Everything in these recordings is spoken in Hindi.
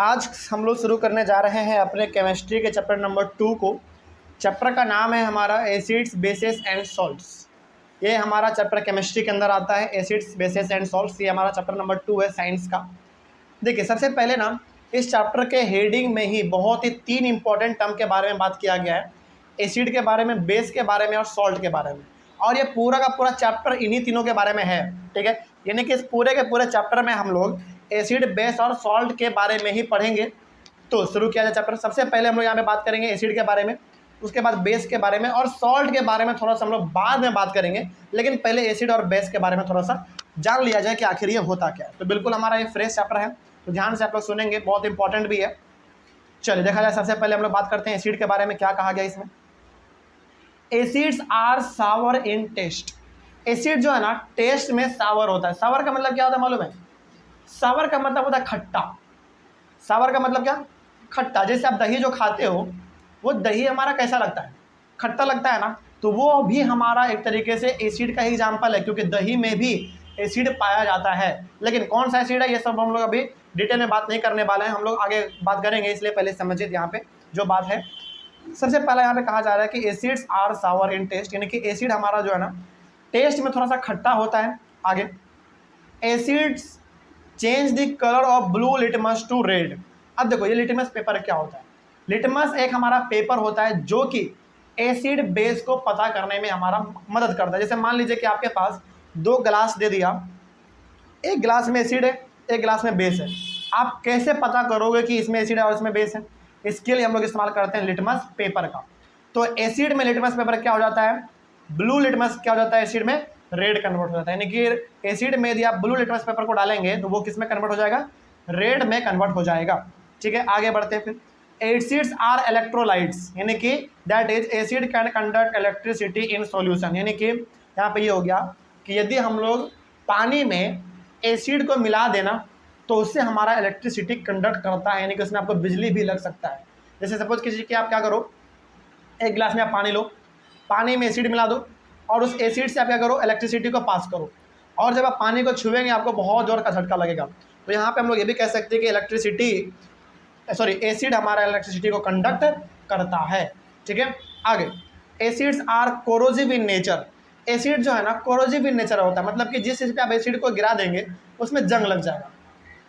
आज हम लोग शुरू करने जा रहे हैं अपने केमिस्ट्री के चैप्टर नंबर 2 को। चैप्टर का नाम है हमारा एसिड्स बेसेस एंड सॉल्ट्स। ये हमारा चैप्टर केमिस्ट्री के अंदर आता है, एसिड्स बेसेस एंड सॉल्ट्स। ये हमारा चैप्टर नंबर 2 है साइंस का। देखिए, सबसे पहले ना इस चैप्टर के हेडिंग में ही बहुत ही 3 इंपॉर्टेंट टर्म के बारे में बात किया गया है, एसिड के बारे में, बेस के बारे में और सॉल्ट के बारे में। और ये पूरा का पूरा चैप्टर इन्हीं तीनों के बारे में है, ठीक है। यानी कि इस पूरे के पूरे चैप्टर में हम लोग एसिड, बेस और सॉल्ट के बारे में ही पढ़ेंगे। तो शुरू किया जाए चैप्टर। सबसे पहले हम लोग यहाँ पे बात करेंगे एसिड के बारे में, उसके बाद बेस के बारे में और सॉल्ट के बारे में थोड़ा सा हम लोग बाद में बात करेंगे। लेकिन पहले एसिड और बेस के बारे में थोड़ा सा जान लिया जाए कि आखिर ये होता क्या है। तो बिल्कुल हमारा ये फ्रेश चैप्टर है, तो ध्यान से आप लोग सुनेंगे, बहुत इंपॉर्टेंट भी है। चलिए देखा जाए, सबसे पहले हम लोग बात करते हैं एसिड के बारे में। क्या कहा गया इसमें? Acids are sour in taste. Acid जो है ना टेस्ट में सावर होता है। सावर का मतलब क्या होता है मालूम है? सावर का मतलब होता है खट्टा। सावर का मतलब क्या? खट्टा। जैसे आप दही जो खाते हो, वो दही हमारा कैसा लगता है? खट्टा लगता है ना। तो वो भी हमारा एक तरीके से एसिड का ही एग्जाम्पल है, क्योंकि दही में भी एसिड पाया जाता है। लेकिन कौन सा एसिड है, ये सब हम लोग अभी डिटेल में बात नहीं करने वाले हैं, हम लोग आगे बात करेंगे। इसलिए पहले समझिए यहाँ पे जो बात है। सबसे पहला यहाँ पे कहा जा रहा है कि acids are sour in taste, यानी कि एसिड हमारा जो है ना टेस्ट में थोड़ा सा खट्टा होता है। आगे, acids change the colour of blue litmus to red. अब देखो, ये लिटमस पेपर क्या होता है? लिटमस एक हमारा पेपर होता है जो कि एसिड बेस को पता करने में हमारा मदद करता है। जैसे मान लीजिए कि आपके पास 2 गिलास दे दिया, एक गिलास में एसिड है, एक गिलास में बेस है। आप कैसे पता करोगे कि इसमें एसिड है और इसमें बेस है? इसके लिए हम लोग इस्तेमाल करते हैं लिटमस पेपर का। तो एसिड में लिटमस पेपर क्या हो जाता है? ब्लू। लिटमस क्या हो जाता है? एसिड में रेड कन्वर्ट हो जाता है। यानी कि एसिड में यदि आप ब्लू लिटमस पेपर को डालेंगे तो वो किस में कन्वर्ट हो जाएगा? रेड में कन्वर्ट हो जाएगा। ठीक है, आगे बढ़ते हैं फिर। एसिड्स आर इलेक्ट्रोलाइट्स, यानी कि that is acid can conduct electricity in solution. यानी कि यहाँ पे ये हो गया कि यदि हम लोग पानी में एसिड को मिला देना तो उससे हमारा इलेक्ट्रिसिटी कंडक्ट करता है, यानी कि उसमें आपको बिजली भी लग सकता है। जैसे सपोज कीजिए कि आप क्या करो, एक गिलास में आप पानी लो, पानी में एसिड मिला दो और उस एसिड से आप क्या करो, इलेक्ट्रिसिटी को पास करो। और जब आप पानी को छुएंगे आपको बहुत जोर का झटका लगेगा। तो यहाँ पे हम लोग ये भी कह सकते हैं कि एसिड हमारा इलेक्ट्रिसिटी को कंडक्ट करता है। ठीक है, आगे, acids are corrosive in nature. Acid जो है ना कोरोजिव इन नेचर होता है, मतलब कि जिस चीज़ पे आप एसिड को गिरा देंगे उसमें जंग लग जाएगा,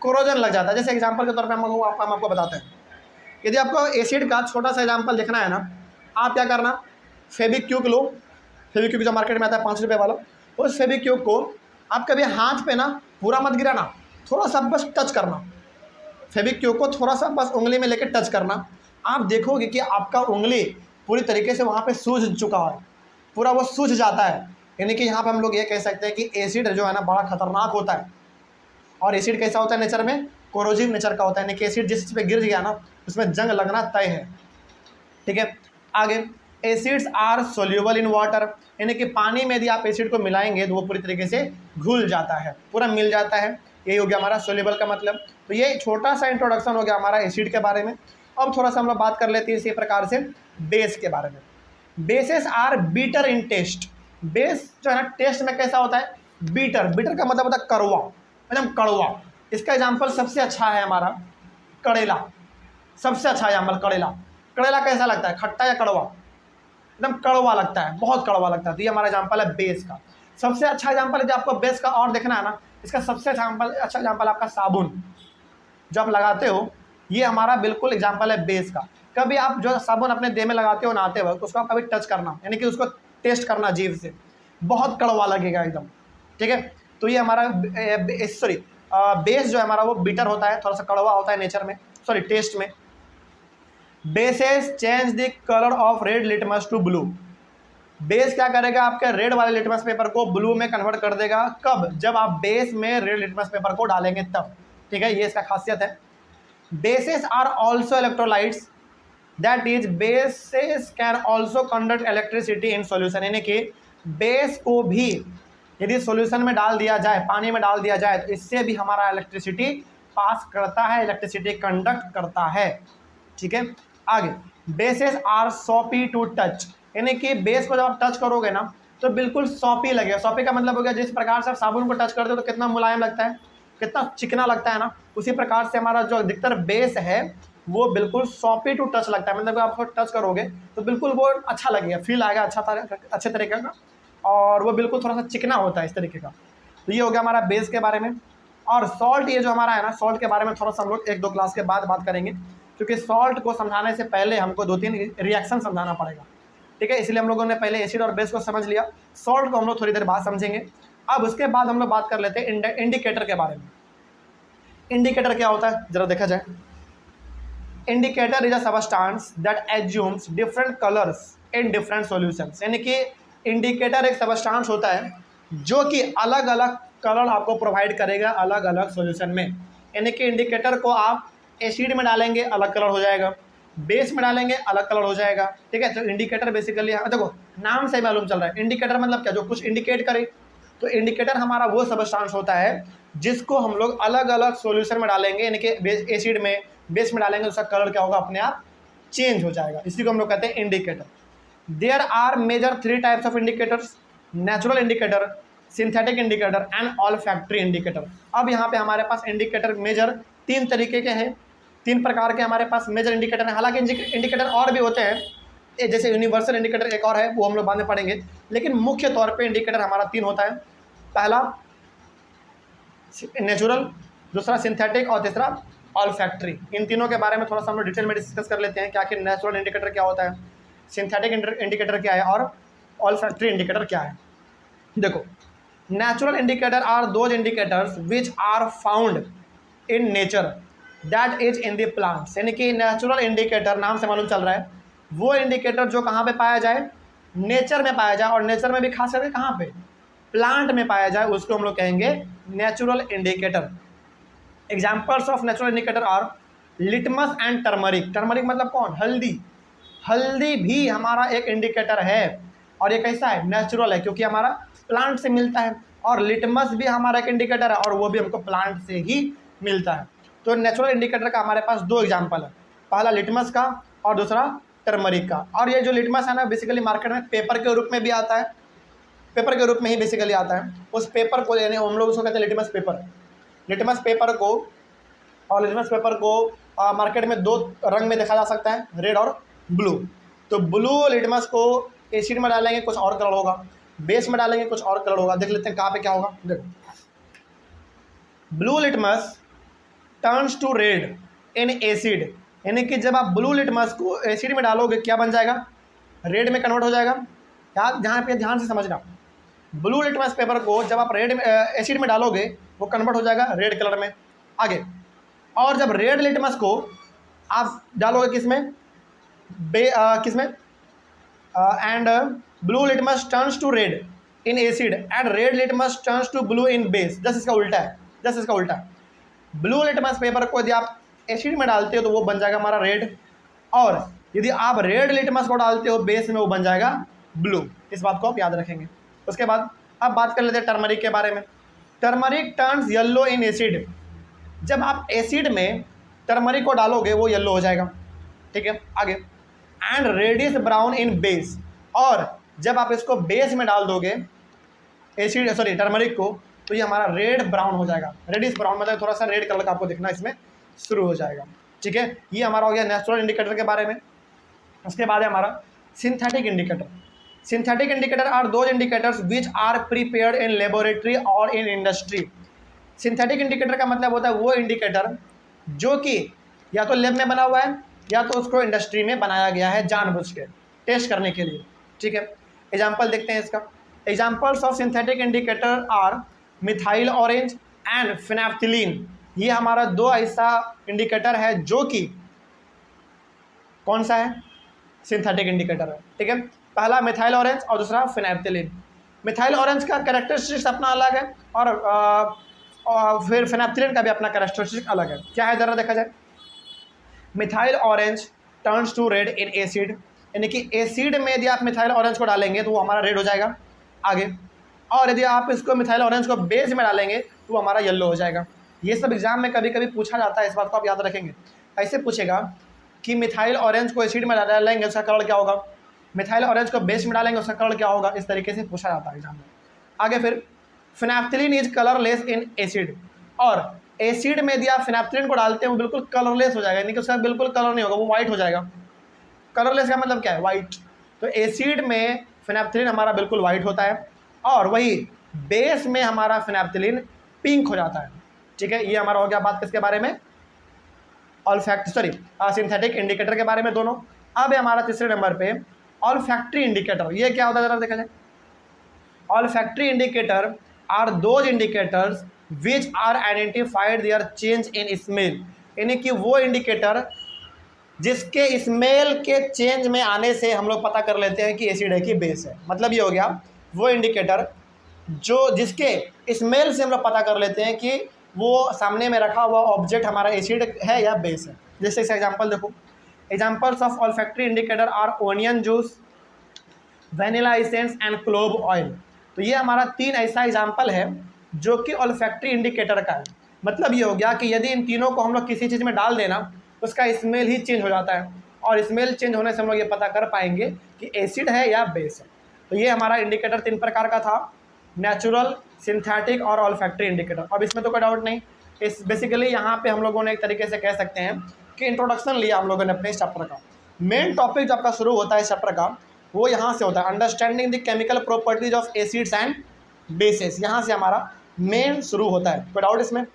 कोरोजन लग जाता है। जैसे एग्जाम्पल के तौर पर हम आपको बताते हैं। यदि आपको एसिड का छोटा सा एग्जाम्पल देखना है ना, आप क्या करना, फेविक्विक लो। फेविक्विक जो मार्केट में आता है 5 रुपये वाला, उस फेविक्विक को आप कभी हाथ पे ना पूरा मत गिराना, थोड़ा सा बस टच करना। फेविक्विक को थोड़ा सा बस उंगली में लेकर टच करना। आप देखोगे कि आपका उंगली पूरी तरीके से वहाँ पे सूज चुका है, पूरा वो सूज जाता है। यानी कि यहाँ पे हम लोग ये कह सकते हैं कि एसिड जो है ना बड़ा खतरनाक होता है। और एसिड कैसा होता है नेचर में? कोरोजिव नेचर का होता है। यानी कि एसिड जिस चीज़ पे गिर गया ना उसमें जंग लगना तय है। ठीक है, आगे, acids are soluble in water. यानी कि पानी में यदि आप एसिड को मिलाएंगे तो वो पूरी तरीके से घुल जाता है, पूरा मिल जाता है। यही हो गया हमारा सोल्यूबल का मतलब। तो ये छोटा सा इंट्रोडक्शन हो गया हमारा एसिड के बारे में। अब थोड़ा सा हम लोग बात कर लेते हैं इसी प्रकार से बेस के बारे में। Bases are bitter in taste. Base जो है ना टेस्ट में कैसा होता है? बीटर। बीटर का मतलब होता है कड़वा, एकदम कड़वा। इसका एग्जाम्पल सबसे अच्छा है हमारा करेला। सबसे अच्छा एग्जाम्पल करेला। करेला कैसा लगता है? खट्टा या कड़वा? एकदम कड़वा लगता है, बहुत कड़वा लगता है। तो ये हमारा एग्जाम्पल है बेस का। सबसे अच्छा एग्जाम्पल है, जो आपको बेस का और देखना है ना, इसका सबसे अच्छा एग्जाम्पल आपका साबुन जो आप लगाते हो, ये हमारा बिल्कुल एग्जाम्पल है बेस का। कभी आप जो साबुन अपने देह में लगाते हो नहाते वक्त, उसको आप कभी टच करना, यानी कि उसको टेस्ट करना जीभ से, बहुत कड़वा लगेगा एकदम। ठीक है, तो ये हमारा बेस जो है हमारा वो बीटर होता है, थोड़ा सा कड़वा होता है नेचर में, टेस्ट में। Bases change the colour of red litmus to blue. Base क्या करेगा? आपके रेड वाले लिटमस पेपर को ब्लू में कन्वर्ट कर देगा। कब? जब आप बेस में रेड लिटमस पेपर को डालेंगे तब। ठीक है, ये इसका खासियत है। Bases are also electrolytes, that is bases can also conduct electricity in solution. यानी कि बेस को भी यदि सॉल्यूशन में डाल दिया जाए, पानी में डाल दिया जाए, तो इससे भी हमारा इलेक्ट्रिसिटी पास करता है, इलेक्ट्रिसिटी कंडक्ट करता है। ठीक है, आगे, bases are soapy to touch. यानी कि बेस को जब आप टच करोगे ना तो बिल्कुल सॉपी लगेगा। सॉपी का मतलब हो गया जिस प्रकार से आप साबुन को टच करते हो तो कितना मुलायम लगता है, कितना चिकना लगता है ना, उसी प्रकार से हमारा जो अधिकतर बेस है वो बिल्कुल सॉफ्टी टू टच लगता है, मतलब आप टच करोगे तो बिल्कुल वो अच्छा लगेगा, फील आएगा अच्छे तरीके का, और वो बिल्कुल थोड़ा सा चिकना होता है इस तरीके का। तो ये हो गया हमारा बेस के बारे में। और सॉल्ट, ये जो हमारा है ना, सॉल्ट के बारे में थोड़ा सा हम लोग 1-2 क्लास के बाद बात करेंगे, क्योंकि सॉल्ट को समझाने से पहले हमको 2-3 रिएक्शन समझाना पड़ेगा, ठीक है। इसलिए हम लोगों ने पहले एसिड और बेस को समझ लिया, सॉल्ट को हम लोग थोड़ी देर बाद समझेंगे। अब उसके बाद हम लोग बात कर लेते हैं इंडिकेटर के बारे में। इंडिकेटर क्या होता है जरा देखा जाए। Indicator is a substance that assumes different colours in different solutions, यानी कि इंडिकेटर एक सबस्टेंस होता है जो कि अलग अलग कलर आपको प्रोवाइड करेगा अलग अलग सॉल्यूशन में। यानी कि इंडिकेटर को आप एसिड में डालेंगे अलग कलर हो जाएगा, बेस में डालेंगे अलग कलर हो जाएगा, ठीक है। तो इंडिकेटर बेसिकली देखो नाम से मालूम चल रहा है, इंडिकेटर मतलब क्या, जो कुछ इंडिकेट करे। तो इंडिकेटर हमारा वो सबस्टेंस होता है जिसको हम लोग अलग अलग सॉल्यूशन में डालेंगे, यानी कि एसिड में बेस में डालेंगे, उसका कलर क्या होगा, अपने आप चेंज हो जाएगा। इसी को हम लोग कहते हैं indicator. There are major 3 types of indicators, natural indicator, synthetic indicator and olfactory indicator. अब यहाँ पे हमारे पास इंडिकेटर मेजर 3 तरीके के हैं, 3 प्रकार के हमारे पास मेजर इंडिकेटर हैं। हालांकि इंडिकेटर और भी होते हैं, जैसे यूनिवर्सल इंडिकेटर एक और है, वो हम लोग बाद में पढ़ेंगे, लेकिन मुख्य तौर पे इंडिकेटर हमारा 3 होता है। पहला नेचुरल, दूसरा सिंथेटिक और तीसरा ऑल्फैक्टरी। इन तीनों के बारे में थोड़ा सा हम लोग डिटेल में डिस्कस कर लेते हैं कि आखिर नेचुरल इंडिकेटर क्या होता है, सिंथेटिक इंडिकेटर क्या है और ऑल्फैक्टरी इंडिकेटर क्या है। देखो, natural indicator are those indicators which are found in nature that is in the plants, यानी कि नेचुरल इंडिकेटर नाम से मालूम चल रहा है वो इंडिकेटर जो कहाँ पे पाया जाए, नेचर में पाया जाए, और नेचर में भी खास करके कहाँ पे, प्लांट में पाया जाए, उसको हम लोग कहेंगे natural indicator. Examples of natural indicator are litmus and turmeric. Turmeric मतलब कौन, हल्दी। हल्दी भी हमारा एक इंडिकेटर है, और ये कैसा है, नेचुरल है, क्योंकि हमारा प्लांट से मिलता है। और लिटमस भी हमारा एक इंडिकेटर है, और वो भी हमको प्लांट से ही मिलता है। तो नेचुरल इंडिकेटर का हमारे पास 2 एग्जाम्पल है, पहला लिटमस का और दूसरा टर्मरिक का। और ये जो लिटमस है ना, बेसिकली मार्केट में पेपर के रूप में भी आता है, पेपर के रूप में ही बेसिकली आता है। उस पेपर को, यानी हम लोग उसको कहते हैं लिटमस पेपर। लिटमस पेपर को, और लिटमस पेपर को मार्केट में 2 रंग में देखा जा सकता है, रेड और ब्लू। तो ब्लू लिटमस को एसिड में डालेंगे कुछ और कलर होगा, बेस में डालेंगे कुछ और कलर होगा। देख लेते हैं कहाँ पे क्या होगा। देखो, blue litmus turns to red in acid, यानी कि जब आप ब्लू लिटमस को एसिड में डालोगे क्या बन जाएगा, रेड में कन्वर्ट हो जाएगा। यहाँ पे ध्यान से समझना, ब्लू लिटमस पेपर को जब आप रेड में एसिड में डालोगे वो कन्वर्ट हो जाएगा रेड कलर में। आगे, और जब रेड लिटमस को आप डालोगे किसमें, किसमें, and blue litmus turns to red in acid and red litmus turns to blue in base. Just इसका उल्टा है, जस्ट इसका उल्टा है। ब्लू लिटमस पेपर को यदि आप एसिड में डालते हो तो वो बन जाएगा हमारा रेड, और यदि आप रेड लिटमस को डालते हो बेस में वो बन जाएगा ब्लू। इस बात को आप याद रखेंगे। उसके बाद अब बात कर लेते हैं टर्मरिक के बारे में। Turmeric turns yellow in acid, जब आप एसिड में टर्मरिक को डालोगे वो येलो हो जाएगा, ठीक है। आगे, and reddish brown in base, और जब आप इसको बेस में डाल दोगे एसिड टर्मरिक को, तो ये हमारा रेड ब्राउन हो जाएगा। रेडिश ब्राउन मतलब थोड़ा सा रेड कलर का आपको दिखना इसमें शुरू हो जाएगा, ठीक है। ये हमारा हो गया नेचुरल इंडिकेटर के बारे में। उसके बाद है हमारा synthetic indicator. Synthetic indicator are those indicators which are prepared in laboratory और इन इंडस्ट्री। सिंथेटिक इंडिकेटर का मतलब होता है वो इंडिकेटर जो कि या तो लैब में बना हुआ है या तो उसको इंडस्ट्री में बनाया गया है जानबूझ के टेस्ट करने के लिए, ठीक है। एग्जाम्पल देखते हैं इसका। Examples of synthetic indicator are methyl orange and phenolphthalein. ये हमारा 2 ऐसा इंडिकेटर है जो कि कौन सा है, सिंथेटिक इंडिकेटर है, ठीक है। पहला मिथाइल ऑरेंज और दूसरा फिनेप्थिलीन। मिथाइल ऑरेंज का कैरेक्टरिस्टिक्स अपना अलग है, और फिर फिनेप्थिलीन का भी अपना कैरेक्टरिस्टिक अलग है। क्या है ज़रा देखा जाए। Methyl orange turns to red in acid, यानी कि एसिड में यदि आप मिथाइल ऑरेंज को डालेंगे तो वो हमारा रेड हो जाएगा। आगे, और यदि आप इसको मिथाइल ऑरेंज को बेस में डालेंगे तो हमारा येलो हो जाएगा। ये सब एग्जाम में कभी कभी पूछा जाता है, इस बात को आप याद रखेंगे। ऐसे पूछेगा कि मिथाइल ऑरेंज को एसिड में डालेंगे उसका कलर क्या होगा, मिथाइल ऑरेंज को बेस में डालेंगे उसका कलर क्या होगा, इस तरीके से पूछा जाता है एग्जाम में। आगे फिर फिनेप्थिलीन इज कलरलेस इन एसिड, और एसिड में यदि आप फिनैप्थलीन को डालते हैं वो बिल्कुल कलरलेस हो जाएगा, यानी कि उसका बिल्कुल कलर नहीं होगा, वो वाइट हो जाएगा। कलरलेस का मतलब क्या है? वाइट। तो एसिड में फिनैप्थलीन हमारा बिल्कुल वाइट होता है, और वही बेस में हमारा फिनैप्थलीन पिंक हो जाता है। ठीक है, ये हमारा हो गया बात किसके बारे में? सिंथेटिक इंडिकेटर के बारे में दोनों। अब है हमारा तीसरे नंबर पे ऑल्फैक्टरी इंडिकेटर। ये क्या होता है जरा देखा जाए। Olfactory indicator are those indicators which are identified their change in smell, यानी कि वो इंडिकेटर जिसके स्मेल के चेंज में आने से हम लोग पता कर लेते हैं कि एसिड है कि बेस है। मतलब ये हो गया वो इंडिकेटर जो जिसके स्मेल से हम लोग पता कर लेते हैं कि वो सामने में रखा हुआ ऑब्जेक्ट हमारा एसिड है या बेस है। जैसे इस एग्जांपल देखो, examples of olfactory indicator are onion juice, vanilla essence and clove oil. तो ये हमारा 3 ऐसा एग्जाम्पल है जो कि ऑल्फैक्टरी इंडिकेटर का है। मतलब ये हो गया कि यदि इन तीनों को हम लोग किसी चीज़ में डाल देना उसका स्मेल ही चेंज हो जाता है, और स्मेल चेंज होने से हम लोग ये पता कर पाएंगे कि एसिड है या बेस है। तो ये हमारा इंडिकेटर 3 प्रकार का था, नेचुरल, सिंथेटिक और ऑल्फैक्टरी इंडिकेटर। अब इसमें तो कोई डाउट नहीं। इस बेसिकली यहाँ पे हम लोगों ने एक तरीके से कह सकते हैं कि इंट्रोडक्शन लिया हम लोगों ने अपने इस चैप्टर का। मेन टॉपिक जो आपका शुरू होता है इस चैप्टर का वो यहाँ से होता है, understanding the chemical properties of acids and bases. यहाँ से हमारा मेन शुरू होता है। कोई डाउट इसमें?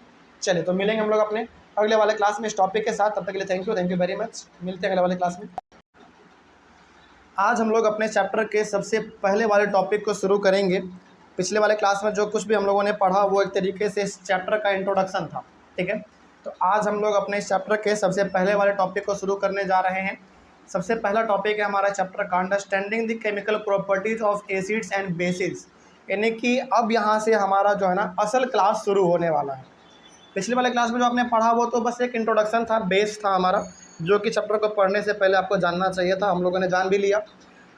चलिए, तो मिलेंगे हम लोग अपने अगले वाले क्लास में इस टॉपिक के साथ। तब तक के लिए थैंक यू वेरी मच। मिलते हैं अगले वाले क्लास में। आज हम लोग अपने चैप्टर के सबसे पहले वाले टॉपिक को शुरू करेंगे। पिछले वाले क्लास में जो कुछ भी हम लोगों ने पढ़ा वो एक तरीके से इस चैप्टर का इंट्रोडक्शन था। ठीक है, तो आज हम लोग अपने इस चैप्टर के सबसे पहले वाले टॉपिक को शुरू करने जा रहे हैं। सबसे पहला टॉपिक है हमारा चैप्टर का understanding the chemical properties of acids and bases, यानी कि अब यहाँ से हमारा जो है ना असल क्लास शुरू होने वाला है। पिछले वाले क्लास में जो आपने पढ़ा वो तो बस एक इंट्रोडक्शन था, बेस था हमारा, जो कि चैप्टर को पढ़ने से पहले आपको जानना चाहिए था, हम लोगों ने जान भी लिया।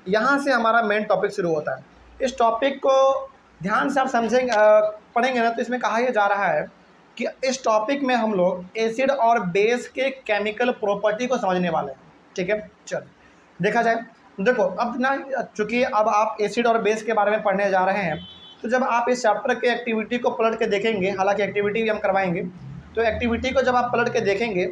यहाँ से हमारा मेन टॉपिक शुरू होता है। इस टॉपिक को ध्यान से आप समझेंगे, पढ़ेंगे ना, तो इसमें कहा यह जा रहा है कि इस टॉपिक में हम लोग एसिड और बेस के केमिकल प्रॉपर्टी को समझने वाले हैं। ठीक है, चलो देखा जाए। देखो अब ना, चूँकि अब आप एसिड और बेस के बारे में पढ़ने जा रहे हैं, तो जब आप इस चैप्टर के एक्टिविटी को पलट के देखेंगे, हालांकि एक्टिविटी भी हम करवाएंगे, तो एक्टिविटी को जब आप पलट के देखेंगे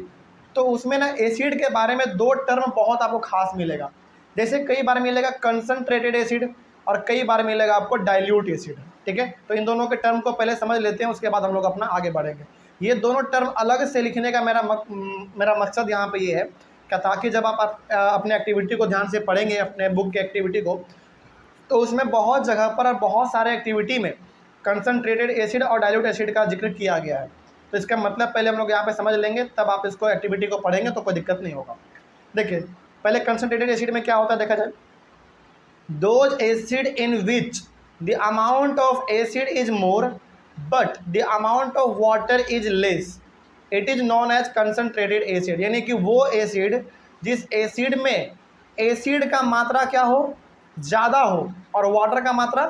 तो उसमें ना एसिड के बारे में 2 टर्म बहुत आपको खास मिलेगा। जैसे कई बार मिलेगा कंसनट्रेटेड एसिड और कई बार मिलेगा आपको डाइल्यूट एसिड। ठीक है, तो इन दोनों के टर्म को पहले समझ लेते हैं, उसके बाद हम लोग अपना आगे बढ़ेंगे। ये दोनों टर्म अलग से लिखने का मेरा मकसद यहाँ पे ये है कि ताकि जब आप अपने एक्टिविटी को ध्यान से पढ़ेंगे, अपने बुक की एक्टिविटी को, तो उसमें बहुत जगह पर और बहुत सारे एक्टिविटी में कंसनट्रेटेड एसिड और डाइल्यूट एसिड का जिक्र किया गया है। तो इसका मतलब पहले हम लोग यहाँ पे समझ लेंगे, तब आप इसको एक्टिविटी को पढ़ेंगे तो कोई दिक्कत नहीं होगा। देखिए पहले कंसनट्रेटेड एसिड में क्या होता है देखा जाए, those acid in which the amount of acid is more but the amount of water is less, it is known as concentrated acid. यानी कि वो एसिड जिस एसिड में एसिड का मात्रा क्या हो, ज़्यादा हो, और वाटर का मात्रा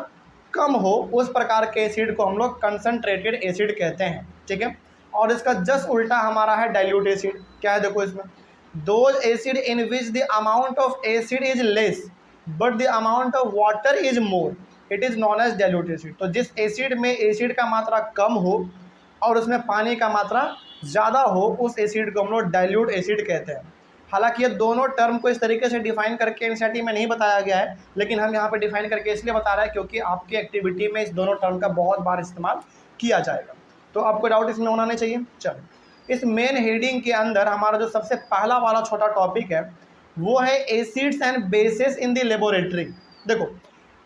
कम हो, उस प्रकार के एसिड को हम लोग कंसनट्रेटेड एसिड कहते हैं। ठीक है, और इसका जस्ट उल्टा हमारा है डाइल्यूट एसिड। क्या है देखो इसमें, those acid in which the amount of acid is less but the amount of water is more, it is known as dilute acid. तो जिस एसिड में एसिड का मात्रा कम हो और उसमें पानी का मात्रा ज़्यादा हो, उस एसिड को हम लोग डाइल्यूट एसिड कहते हैं। हालांकि ये दोनों टर्म को इस तरीके से डिफाइन करके एनसीईआरटी में नहीं बताया गया है, लेकिन हम यहाँ पे डिफाइन करके इसलिए बता रहे हैं क्योंकि आपकी एक्टिविटी में इस दोनों टर्म का बहुत बार इस्तेमाल किया जाएगा, तो आपको डाउट इसमें होना नहीं चाहिए। चलो, इस मेन हेडिंग के अंदर हमारा जो सबसे पहला वाला छोटा टॉपिक है वो है acids and bases in the laboratory. देखो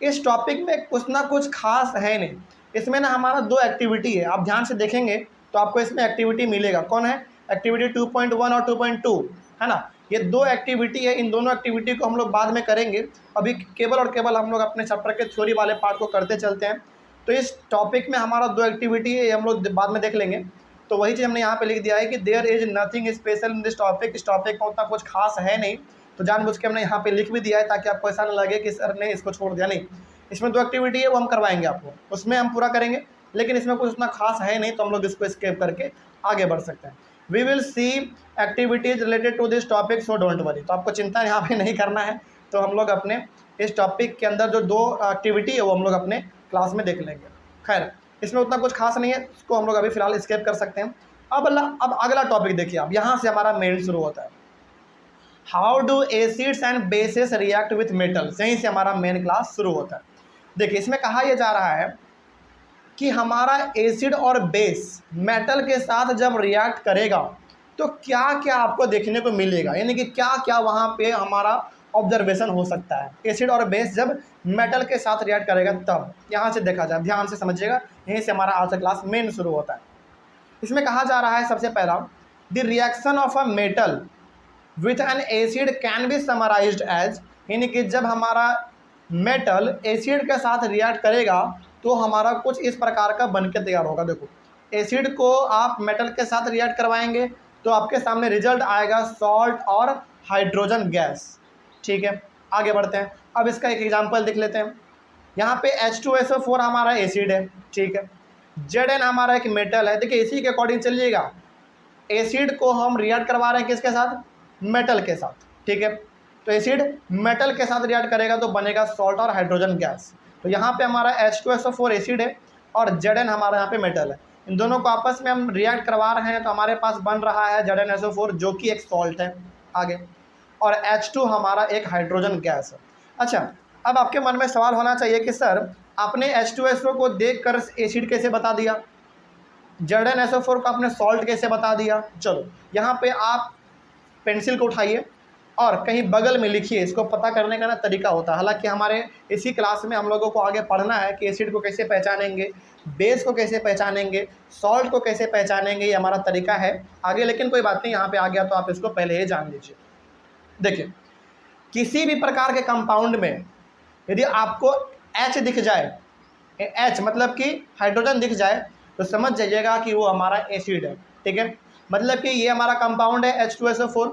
इस टॉपिक में कुछ ना कुछ खास है नहीं, इसमें ना हमारा 2 एक्टिविटी है। आप ध्यान से देखेंगे तो आपको इसमें एक्टिविटी मिलेगा। कौन है? एक्टिविटी 2.1 और 2.2 है ना, ये 2 एक्टिविटी है। इन दोनों एक्टिविटी को हम लोग बाद में करेंगे, अभी केवल और केवल हम लोग अपने चैप्टर के थ्योरी वाले पार्ट को करते चलते हैं। तो इस टॉपिक में हमारा 2 एक्टिविटी है, ये हम लोग बाद में देख लेंगे। तो वही चीज़ हमने यहाँ पे लिख दिया है कि there is nothing special in this topic. इस टॉपिक में उतना कुछ खास है नहीं, तो जानबूझ के हमने यहाँ पे लिख भी दिया है ताकि आपको ऐसा ना लगे कि सर ने इसको छोड़ दिया। नहीं, इसमें 2 एक्टिविटी है वो हम करवाएंगे आपको, उसमें हम पूरा करेंगे, लेकिन इसमें कुछ उतना खास है नहीं, तो हम लोग इसको स्किप करके आगे बढ़ सकते हैं। We will see activities related to this topic, so don't worry. तो आपको चिंता यहाँ पे नहीं करना है, तो हम लोग अपने इस टॉपिक के अंदर जो 2 एक्टिविटी है वो हम लोग अपने क्लास में देख लेंगे। खैर इसमें उतना कुछ खास नहीं है, इसको हम लोग अभी फ़िलहाल स्किप कर सकते हैं। अब अगला टॉपिक देखिए, अब यहाँ से हमारा मेन शुरू होता है। How do acids and bases react with metals, यहीं से हमारा मेन क्लास शुरू होता है। देखिए इसमें कहा यह जा रहा है कि हमारा एसिड और बेस मेटल के साथ जब रिएक्ट करेगा तो क्या क्या आपको देखने को मिलेगा, यानी कि क्या क्या वहाँ पे हमारा ऑब्जर्वेशन हो सकता है एसिड और बेस जब मेटल के साथ रिएक्ट करेगा तब। यहाँ से देखा जाए, ध्यान से समझिएगा, यहीं से हमारा आज का क्लास मेन शुरू होता है। इसमें कहा जा रहा है सबसे पहला, the reaction of a metal with an acid can be summarised as, यानी कि जब हमारा मेटल एसिड के साथ रिएक्ट करेगा तो हमारा कुछ इस प्रकार का बनकर तैयार होगा। देखो एसिड को आप मेटल के साथ रिएक्ट करवाएंगे तो आपके सामने रिजल्ट आएगा सॉल्ट और हाइड्रोजन गैस। ठीक है, आगे बढ़ते हैं। अब इसका एक एग्जांपल देख लेते हैं। यहाँ पे H2SO4 हमारा एसिड है, ठीक है, Zn हमारा एक मेटल है। देखिए इसी के अकॉर्डिंग चलिएगा, एसिड को हम रिएक्ट करवा रहे हैं किसके साथ, मेटल के साथ। ठीक है, तो एसिड मेटल के साथ रिएक्ट करेगा तो बनेगा सॉल्ट और हाइड्रोजन गैस। तो यहाँ पे हमारा H2SO4 एसिड है और Zn हमारा यहाँ पे मेटल है, इन दोनों को आपस में हम रिएक्ट करवा रहे हैं तो हमारे पास बन रहा है ZnSO4 जो कि एक सॉल्ट है आगे, और H2 हमारा एक हाइड्रोजन गैस है। अच्छा, अब आपके मन में सवाल होना चाहिए कि सर आपने H2SO को देखकर एसिड कैसे बता दिया, ZnSO4 को आपने सॉल्ट कैसे बता दिया। चलो यहाँ पे आप पेंसिल को उठाइए और कहीं बगल में लिखिए, इसको पता करने का ना तरीका होता है। हालांकि हमारे इसी क्लास में हम लोगों को आगे पढ़ना है कि एसिड को कैसे पहचानेंगे, बेस को कैसे पहचानेंगे, सॉल्ट को कैसे पहचानेंगे, ये हमारा तरीका है आगे, लेकिन कोई बात नहीं, यहाँ पे आ गया तो आप इसको पहले ही जान लीजिए। देखिए किसी भी प्रकार के कंपाउंड में यदि आपको H दिख जाए, H मतलब कि हाइड्रोजन दिख जाए, तो समझ जाइएगा कि वो हमारा एसिड है। ठीक है, मतलब कि ये हमारा कंपाउंड है H2SO4।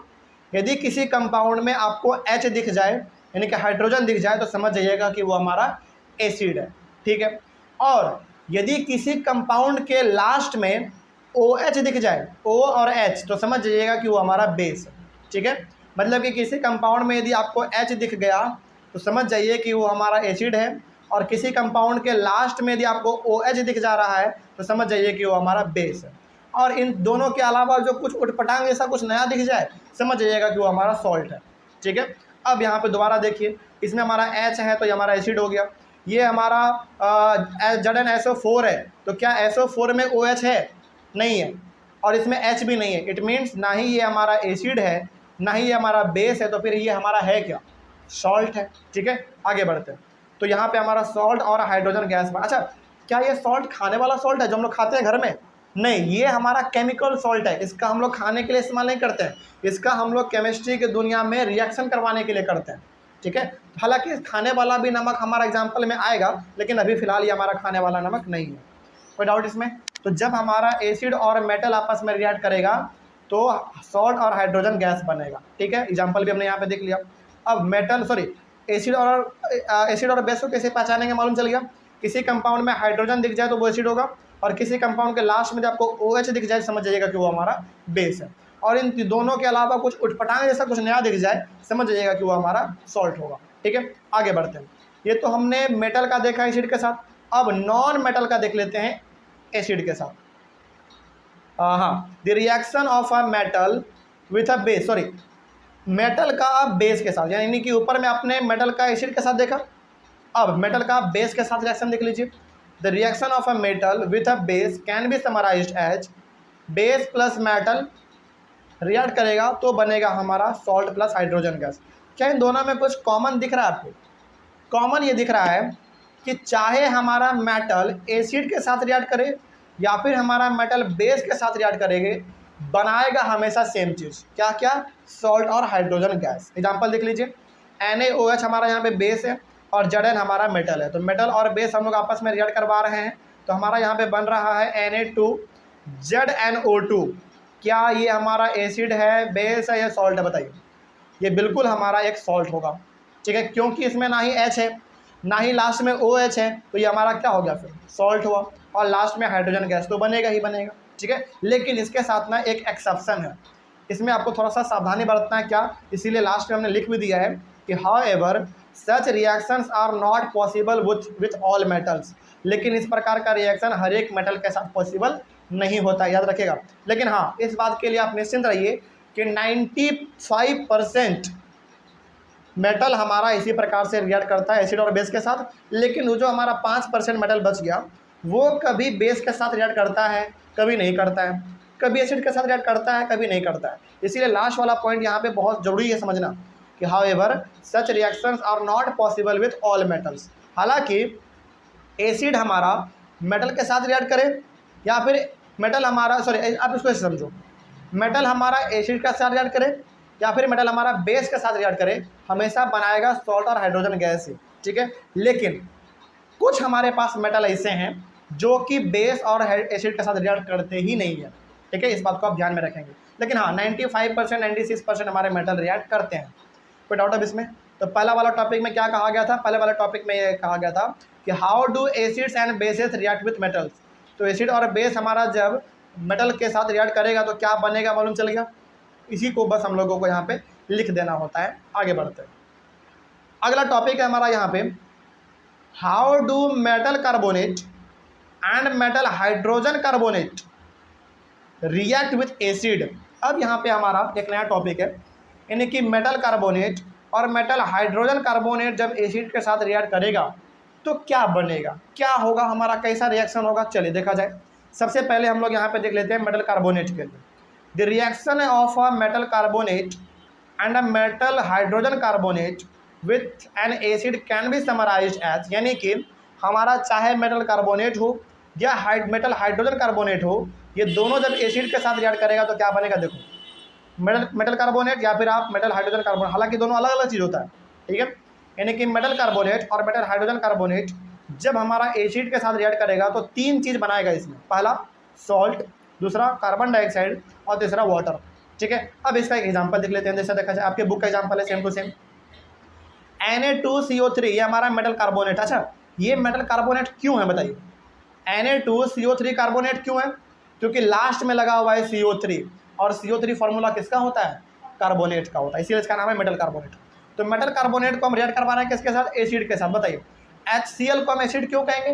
यदि किसी कंपाउंड में आपको H दिख जाए यानी कि हाइड्रोजन दिख जाए तो समझ जाइएगा कि वो हमारा एसिड है। ठीक है, और यदि किसी कंपाउंड के लास्ट में OH दिख जाए, O और H, तो समझ जाइएगा कि वो हमारा बेस है। ठीक है, मतलब कि किसी कंपाउंड में यदि आपको H दिख गया तो समझ जाइए कि वो हमारा एसिड है, और किसी कंपाउंड के लास्ट में यदि आपको OH दिख जा रहा है तो समझ जाइए कि वो हमारा बेस है। और इन दोनों के अलावा जो कुछ उटपटांग जैसा कुछ नया दिख जाए समझ जाइएगा कि वो हमारा सॉल्ट है। ठीक है, अब यहाँ पे दोबारा देखिए, इसमें हमारा H है तो ये हमारा एसिड हो गया, ये हमारा ZnSO4 है, तो क्या SO4 में OH है, नहीं है, और इसमें H भी नहीं है। इट मीन्स ना ही ये हमारा एसिड है ना ही ये हमारा बेस है, तो फिर ये हमारा है क्या, सॉल्ट है। ठीक है, आगे बढ़ते हैं। तो यहाँ पे हमारा सॉल्ट और हाइड्रोजन गैस। अच्छा, क्या ये सॉल्ट खाने वाला सॉल्ट है जो हम लोग खाते हैं घर में, नहीं, ये हमारा केमिकल सॉल्ट है, इसका हम लोग खाने के लिए इस्तेमाल नहीं करते हैं, इसका हम लोग केमिस्ट्री के दुनिया में रिएक्शन करवाने के लिए करते हैं। ठीक है, हालांकि खाने वाला भी नमक हमारा एग्जाम्पल में आएगा, लेकिन अभी फिलहाल ये हमारा खाने वाला नमक नहीं है, कोई डाउट इसमें। तो जब हमारा एसिड और मेटल आपस में रिएक्ट करेगा तो सॉल्ट और हाइड्रोजन गैस बनेगा। ठीक है, एग्जाम्पल भी हमने यहाँ पे देख लिया। अब एसिड और बेस को कैसे पहचानेंगे, मालूम चल गया। किसी कंपाउंड में हाइड्रोजन दिख जाए तो वो एसिड होगा, और किसी कंपाउंड के लास्ट में जब आपको OH दिख जाए समझ जाइएगा कि वो हमारा बेस है, और इन दोनों के अलावा कुछ उटपटांग जैसा कुछ नया दिख जाए समझ जाइएगा कि वो हमारा सॉल्ट होगा। ठीक है, आगे बढ़ते हैं। ये तो हमने मेटल का देखा एसिड के साथ, अब नॉन मेटल का देख लेते हैं एसिड के साथ। हाँ, the reaction of a metal with a base, metal का बेस के साथ, यानी कि ऊपर में आपने मेटल का एसिड के साथ देखा, अब मेटल का बेस के साथ रिएक्शन देख लीजिए। The reaction of a metal with a base can be summarised as base plus metal react करेगा तो बनेगा हमारा सॉल्ट प्लस हाइड्रोजन गैस। क्या इन दोनों में कुछ कॉमन दिख रहा है आपको? कॉमन ये दिख रहा है कि चाहे हमारा मेटल एसिड के साथ रिएक्ट करे या फिर हमारा मेटल बेस के साथ रिएक्ट करेंगे, बनाएगा हमेशा सेम चीज़, क्या क्या, सॉल्ट और हाइड्रोजन गैस। एग्जांपल देख लीजिए, NaOH हमारा यहाँ पे बेस है और Zn हमारा मेटल है, तो मेटल और बेस हम लोग आपस में रिएक्ट करवा रहे हैं, तो हमारा यहाँ पे बन रहा है Na2ZnO2। क्या ये हमारा एसिड है, बेस है या सॉल्ट है, बताइए। ये बिल्कुल हमारा एक सॉल्ट होगा। ठीक है, क्योंकि इसमें ना ही H है ना ही लास्ट में OH है, तो ये हमारा क्या हो गया, फिर सॉल्ट हुआ, और लास्ट में हाइड्रोजन गैस तो बनेगा ही बनेगा। ठीक है, लेकिन इसके साथ ना एक एक्सेप्शन है, इसमें आपको थोड़ा सा सावधानी बरतना है। क्या, इसीलिए लास्ट में हमने लिख भी दिया है कि however such reactions are not possible with all metals, लेकिन इस प्रकार का रिएक्शन हर एक मेटल के साथ पॉसिबल नहीं होता, याद रखिएगा। लेकिन हाँ, इस बात के लिए आप निश्चिंत रहिए कि 95% मेटल हमारा इसी प्रकार से रिएक्ट करता है एसिड और बेस के साथ। लेकिन वो जो हमारा 5% मेटल बच गया, वो कभी बेस के साथ रिएक्ट करता है, कभी नहीं करता है, कभी एसिड के साथ रिएक्ट करता है, कभी नहीं करता है। इसीलिए लास्ट वाला पॉइंट यहाँ पे बहुत ज़रूरी है समझना कि however such reactions are not possible with all metals. हालांकि एसिड हमारा मेटल के साथ रिएक्ट करे या फिर मेटल हमारा, सॉरी आप इसको ऐसे समझो, मेटल हमारा एसिड के साथ रिएक्ट करे या फिर मेटल हमारा बेस के साथ रिएक्ट करे, हमेशा बनाएगा सॉल्ट और हाइड्रोजन गैस ही, ठीक है। लेकिन कुछ हमारे पास मेटल ऐसे हैं जो कि बेस और एसिड के साथ रिएक्ट करते ही नहीं है, ठीक है। इस बात को आप ध्यान में रखेंगे। लेकिन हाँ, 95% 96% हमारे मेटल रिएक्ट करते हैं, कोई डाउट अब इसमें? तो पहला वाला टॉपिक में क्या कहा गया था? पहले वाला टॉपिक में ये कहा गया था कि how do acids and bases react with metals. तो एसिड और बेस हमारा जब मेटल के साथ रिएक्ट करेगा तो क्या बनेगा, मालूम चल गया। इसी को बस हम लोगों को यहाँ पे लिख देना होता है। आगे बढ़ते हैं, अगला टॉपिक है हमारा यहाँ पे, how do metal carbonate and metal hydrogen carbonate react with acid. अब यहाँ पे हमारा एक नया टॉपिक है, यानी कि मेटल कार्बोनेट और मेटल हाइड्रोजन कार्बोनेट जब एसिड के साथ रिएक्ट करेगा तो क्या बनेगा, क्या होगा, हमारा कैसा रिएक्शन होगा, चलिए देखा जाए। सबसे पहले हम लोग यहाँ पे देख लेते हैं मेटल कार्बोनेट के लिए। The reaction of a metal carbonate and a metal hydrogen carbonate with an acid can be summarised as, यानी कि हमारा चाहे मेटल कार्बोनेट हो या मेटल हाइड्रोजन कार्बोनेट हो, ये दोनों जब एसिड के साथ रिएक्ट करेगा तो क्या बनेगा। देखो, मेटल कार्बोनेट या फिर आप मेटल हाइड्रोजन कार्बोनेट, हालांकि दोनों अलग अलग चीज़ होता है, ठीक है। यानी कि मेटल कार्बोनेट और मेटल हाइड्रोजन कार्बोनेट जब हमारा एसिड के साथ रिएक्ट करेगा तो तीन चीज़ बनाएगा इसमें, पहला सॉल्ट, दूसरा कार्बन डाइऑक्साइड और तीसरा वाटर, ठीक है। अब इसका एक एग्जांपल देख लेते हैं। जैसे देखा जाए, आपके बुक का एग्जांपल है सेम टू सेम, Na2CO3, ये हमारा मेटल कार्बोनेट। अच्छा, ये मेटल कार्बोनेट क्यों है बताइए। Na2CO3 कार्बोनेट क्यों है? क्योंकि लास्ट में लगा हुआ है CO3, और CO3 फार्मूला किसका होता है, कार्बोनेट का होता है, इसीलिए इसका नाम है मेटल कार्बोनेट। तो मेटल कार्बोनेट को हम रिएक्ट करवा रहे हैं किसके साथ, एसिड के साथ। बताइए, HCl को हम एसिड क्यों कहेंगे,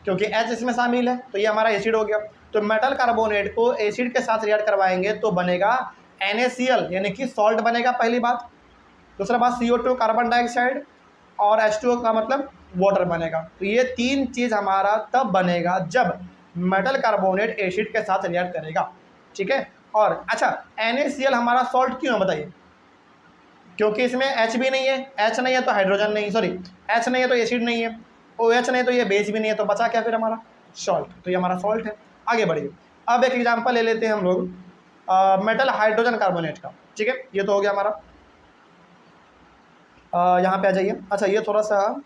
क्योंकि H इसमें शामिल है, तो ये हमारा एसिड हो गया। तो मेटल कार्बोनेट को एसिड के साथ रिएक्ट करवाएंगे तो बनेगा NaCl, यानी कि सॉल्ट बनेगा, पहली बात। दूसरा बात CO2 कार्बन डाइऑक्साइड, और H2O का मतलब वाटर बनेगा। तो ये तीन चीज़ हमारा तब बनेगा जब मेटल कार्बोनेट एसिड के साथ रिएक्ट करेगा, ठीक है। और अच्छा, NaCl हमारा सॉल्ट क्यों है बताइए, क्योंकि इसमें H भी नहीं है, H नहीं है तो हाइड्रोजन नहीं, सॉरी H नहीं है तो एसिड नहीं है, OH नहीं तो ये बेस भी नहीं है, तो बचा क्या फिर हमारा, सॉल्ट। तो ये हमारा सॉल्ट है। आगे बढ़िए, अब एक एग्जांपल ले लेते हैं हम लोग मेटल हाइड्रोजन कार्बोनेट का, ठीक है। ये तो हो गया हमारा। यहाँ पे आ जाइए। अच्छा, ये थोड़ा सा,